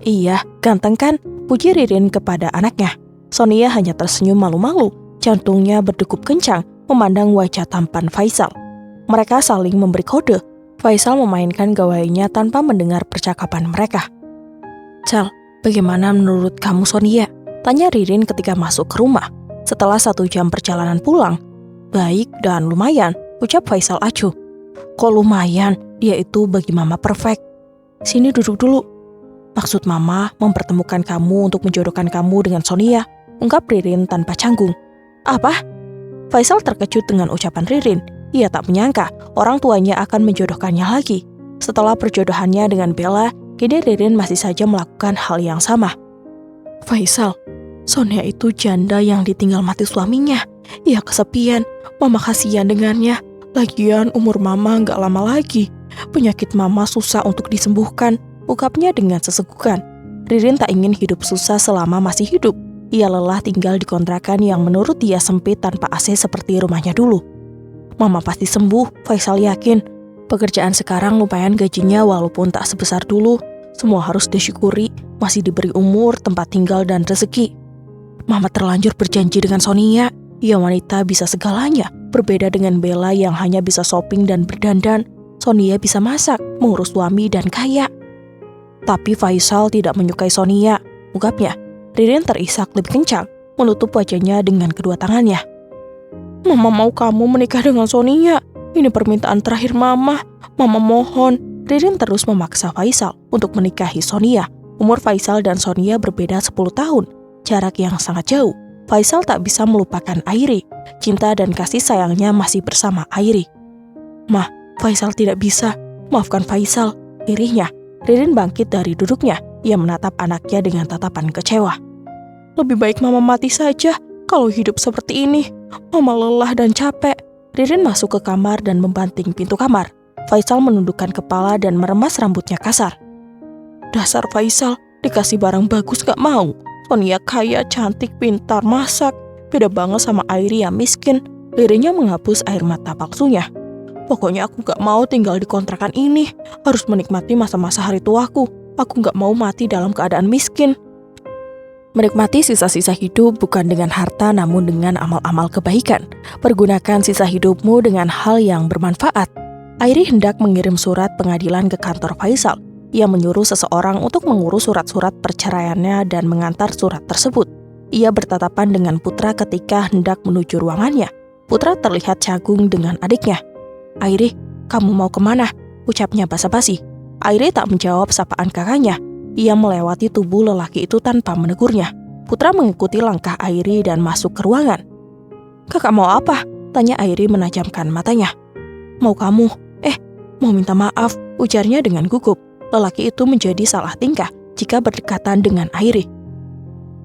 "Iya, ganteng kan?" puji Ririn kepada anaknya. Sonia hanya tersenyum malu-malu, jantungnya berdegup kencang memandang wajah tampan Faisal. Mereka saling memberi kode. Faisal memainkan gawainya tanpa mendengar percakapan mereka. "Sal, bagaimana menurut kamu Sonia?" tanya Ririn ketika masuk ke rumah. Setelah 1 jam perjalanan pulang. "Baik dan lumayan," ucap Faisal acuh. "Kok lumayan? Dia itu bagi mama perfect." "Sini duduk dulu." "Maksud mama mempertemukan kamu untuk menjodohkan kamu dengan Sonia," ungkap Ririn tanpa canggung. "Apa?" Faisal terkejut dengan ucapan Ririn. Ia tak menyangka orang tuanya akan menjodohkannya lagi. Setelah perjodohannya dengan Bella, kini Ririn masih saja melakukan hal yang sama. "Faisal, Sonia itu janda yang ditinggal mati suaminya. Ia kesepian, mama kasihan dengannya. Lagian umur mama gak lama lagi. Penyakit mama susah untuk disembuhkan," ungkapnya dengan sesegukan. Ririn tak ingin hidup susah selama masih hidup. Ia lelah tinggal di kontrakan yang menurut dia sempit tanpa AC seperti rumahnya dulu. "Mama pasti sembuh," Faisal yakin. "Pekerjaan sekarang lumayan gajinya walaupun tak sebesar dulu. Semua harus disyukuri, masih diberi umur, tempat tinggal dan rezeki." "Mama terlanjur berjanji dengan Sonia. Ia wanita bisa segalanya, berbeda dengan Bella yang hanya bisa shopping dan berdandan. Sonia bisa masak, mengurus suami dan kaya." "Tapi Faisal tidak menyukai Sonia," ungkapnya. Ririn terisak lebih kencang, menutup wajahnya dengan kedua tangannya. "Mama mau kamu menikah dengan Sonia. Ini permintaan terakhir Mama. Mama mohon." Ririn terus memaksa Faisal untuk menikahi Sonia. Umur Faisal dan Sonia berbeda 10 tahun. Jarak yang sangat jauh. Faisal tak bisa melupakan Airi. Cinta dan kasih sayangnya masih bersama Airi. "Ma, Faisal tidak bisa. Maafkan Faisal," lirihnya. Ririn bangkit dari duduknya. Ia menatap anaknya dengan tatapan kecewa. "Lebih baik Mama mati saja kalau hidup seperti ini. Mama lelah dan capek." Ririn masuk ke kamar dan membanting pintu kamar. Faisal menundukkan kepala dan meremas rambutnya kasar. Dasar Faisal, dikasih barang bagus gak mau. Sonia kaya, cantik, pintar, masak. Beda banget sama Airi yang miskin. Lirihnya menghapus air mata palsunya. Pokoknya aku gak mau tinggal di kontrakan ini. Harus menikmati masa-masa hari tuaku. Aku gak mau mati dalam keadaan miskin. Menikmati sisa-sisa hidup bukan dengan harta namun dengan amal-amal kebaikan. Pergunakan sisa hidupmu dengan hal yang bermanfaat. Airi hendak mengirim surat pengadilan ke kantor Faisal. Ia menyuruh seseorang untuk mengurus surat-surat perceraiannya dan mengantar surat tersebut. Ia bertatapan dengan Putra ketika hendak menuju ruangannya. Putra terlihat canggung dengan adiknya. Airi, kamu mau kemana? Ucapnya basa-basi. Airi tak menjawab sapaan kakaknya. Ia melewati tubuh lelaki itu tanpa menegurnya. Putra mengikuti langkah Airi dan masuk ke ruangan. Kakak mau apa? Tanya Airi menajamkan matanya. Mau kamu? Mau minta maaf, ujarnya dengan gugup. Lelaki itu menjadi salah tingkah jika berdekatan dengan Airi.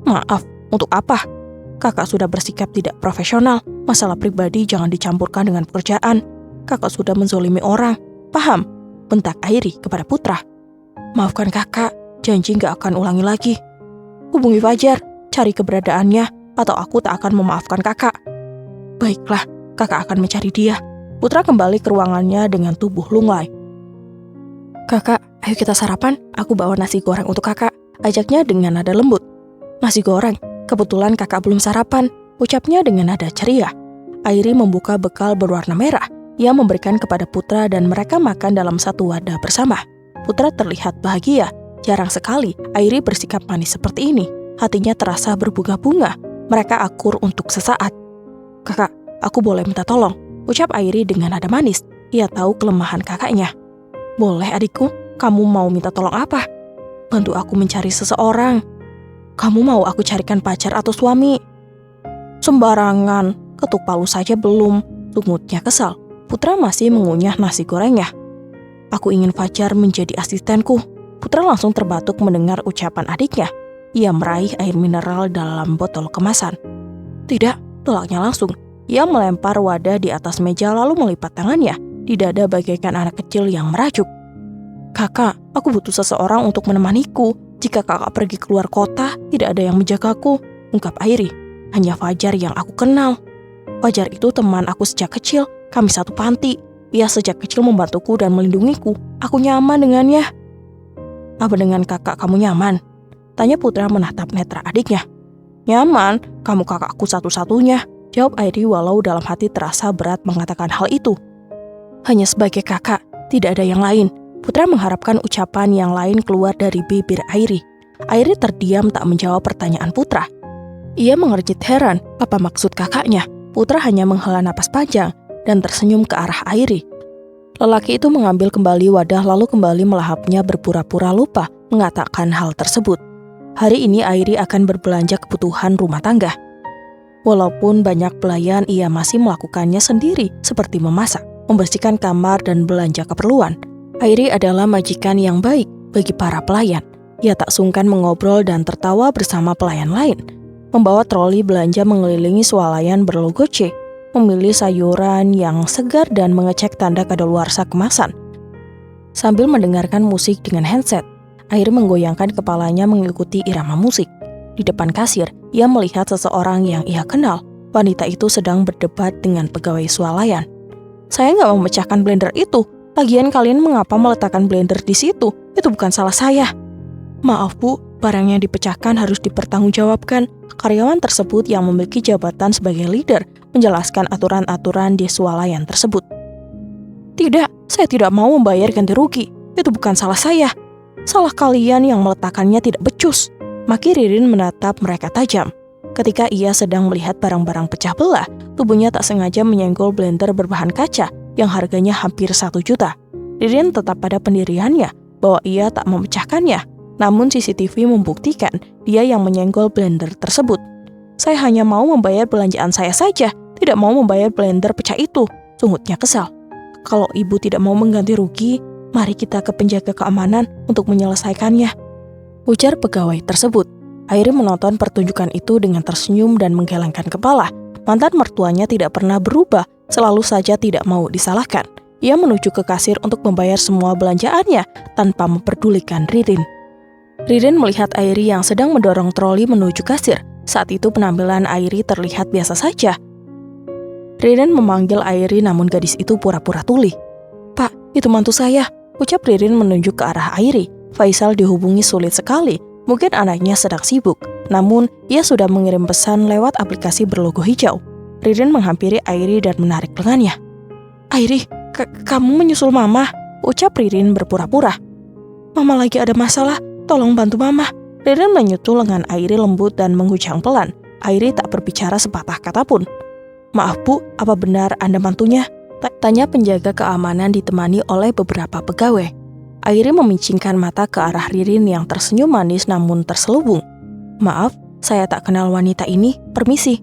Maaf, untuk apa? Kakak sudah bersikap tidak profesional. Masalah pribadi jangan dicampurkan dengan pekerjaan. Kakak sudah menzolimi orang. Paham? Bentak Airi kepada Putra. Maafkan kakak, janji gak akan ulangi lagi. Hubungi Fajar, cari keberadaannya, atau aku tak akan memaafkan kakak. Baiklah, kakak akan mencari dia. Putra kembali ke ruangannya dengan tubuh lunglai. Kakak, ayo kita sarapan, aku bawa nasi goreng untuk kakak, ajaknya dengan nada lembut. Nasi goreng, kebetulan kakak belum sarapan, ucapnya dengan nada ceria. Airi membuka bekal berwarna merah. Ia memberikan kepada Putra dan mereka makan dalam satu wadah bersama. Putra terlihat bahagia. Jarang sekali Airi bersikap manis seperti ini. Hatinya terasa berbunga-bunga. Mereka akur untuk sesaat. Kakak, aku boleh minta tolong? Ucap Airi dengan nada manis. Ia tahu kelemahan kakaknya. Boleh adikku, kamu mau minta tolong apa? Bantu aku mencari seseorang. Kamu mau aku carikan pacar atau suami? Sembarangan, ketuk palu saja belum. Tungutnya kesal. Putra masih mengunyah nasi gorengnya. Aku ingin Fajar menjadi asistenku. Putra langsung terbatuk mendengar ucapan adiknya. Ia meraih air mineral dalam botol kemasan. Tidak, tolaknya langsung. Ia melempar wadah di atas meja lalu melipat tangannya di dada bagaikan anak kecil yang merajuk. Kakak, aku butuh seseorang untuk menemaniku. Jika kakak pergi keluar kota, tidak ada yang menjagaku, ungkap Airi. Hanya Fajar yang aku kenal. Fajar itu teman aku sejak kecil, kami satu panti. Ia sejak kecil membantuku dan melindungiku. Aku nyaman dengannya. Apa dengan kakak kamu nyaman? Tanya Putra menatap netra adiknya. Nyaman, kamu kakakku satu-satunya. Jawab Airi walau dalam hati terasa berat mengatakan hal itu. Hanya sebagai kakak, tidak ada yang lain. Putra mengharapkan ucapan yang lain keluar dari bibir Airi. Airi terdiam tak menjawab pertanyaan Putra. Ia mengerjit heran apa maksud kakaknya. Putra hanya menghela napas panjang dan tersenyum ke arah Airi. Lelaki itu mengambil kembali wadah lalu kembali melahapnya berpura-pura lupa mengatakan hal tersebut. Hari ini Airi akan berbelanja kebutuhan rumah tangga. Walaupun banyak pelayan, ia masih melakukannya sendiri seperti memasak, membersihkan kamar dan belanja keperluan. Airi adalah majikan yang baik bagi para pelayan. Ia tak sungkan mengobrol dan tertawa bersama pelayan lain. Membawa troli belanja mengelilingi swalayan berlogo C, memilih sayuran yang segar dan mengecek tanda kadaluarsa kemasan. Sambil mendengarkan musik dengan headset, Airi menggoyangkan kepalanya mengikuti irama musik. Di depan kasir, ia melihat seseorang yang ia kenal. Wanita itu sedang berdebat dengan pegawai swalayan. Saya nggak memecahkan blender itu. Lagian kalian mengapa meletakkan blender di situ? Itu bukan salah saya. Maaf bu, barang yang dipecahkan harus dipertanggungjawabkan. Karyawan tersebut yang memiliki jabatan sebagai leader menjelaskan aturan-aturan di swalayan tersebut. Tidak, saya tidak mau membayar ganti rugi. Itu bukan salah saya. Salah kalian yang meletakkannya tidak becus. Maki Ririn menatap mereka tajam. Ketika ia sedang melihat barang-barang pecah belah, tubuhnya tak sengaja menyenggol blender berbahan kaca yang harganya hampir 1 juta. Ririn tetap pada pendiriannya bahwa ia tak memecahkannya. Namun CCTV membuktikan dia yang menyenggol blender tersebut. Saya hanya mau membayar belanjaan saya saja, tidak mau membayar blender pecah itu, sungutnya kesal. Kalau ibu tidak mau mengganti rugi, mari kita ke penjaga keamanan untuk menyelesaikannya, ujar pegawai tersebut. Airi menonton pertunjukan itu dengan tersenyum dan menggelengkan kepala. Mantan mertuanya tidak pernah berubah selalu saja tidak mau disalahkan. Ia menuju ke kasir untuk membayar semua belanjaannya tanpa memperdulikan Ririn. Ririn melihat Airi yang sedang mendorong troli menuju kasir. Saat itu penampilan Airi terlihat biasa saja. Ririn memanggil Airi namun gadis itu pura-pura tuli. "Pak, itu mantu saya," ucap Ririn menunjuk ke arah Airi. Faisal dihubungi sulit sekali, mungkin anaknya sedang sibuk. Namun, ia sudah mengirim pesan lewat aplikasi berlogo hijau. Ririn menghampiri Airi dan menarik lengannya. "Airi, kamu menyusul Mama," ucap Ririn berpura-pura. "Mama lagi ada masalah, tolong bantu Mama." Ririn menyentuh lengan Airi lembut dan menghujang pelan. Airi tak berbicara sepatah kata pun. "Maaf Bu, apa benar Anda mantunya?" tanya penjaga keamanan ditemani oleh beberapa pegawai. Airi memicingkan mata ke arah Ririn yang tersenyum manis namun terselubung. "Maaf, saya tak kenal wanita ini, permisi,"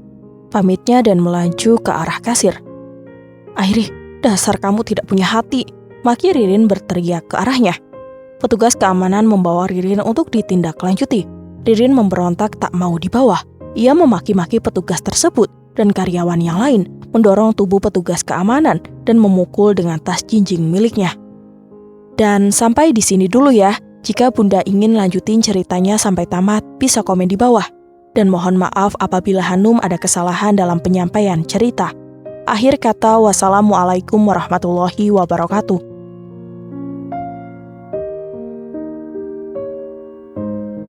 pamitnya dan melaju ke arah kasir. "Airi, dasar kamu tidak punya hati," maki Ririn berteriak ke arahnya. Petugas keamanan membawa Ririn untuk ditindaklanjuti. Ririn memberontak tak mau dibawa. Ia memaki-maki petugas tersebut dan karyawan yang lain, mendorong tubuh petugas keamanan dan memukul dengan tas jinjing miliknya. Dan sampai di sini dulu ya. Jika Bunda ingin lanjutin ceritanya sampai tamat, bisa komen di bawah. Dan mohon maaf apabila Hanum ada kesalahan dalam penyampaian cerita. Akhir kata, wassalamualaikum warahmatullahi wabarakatuh.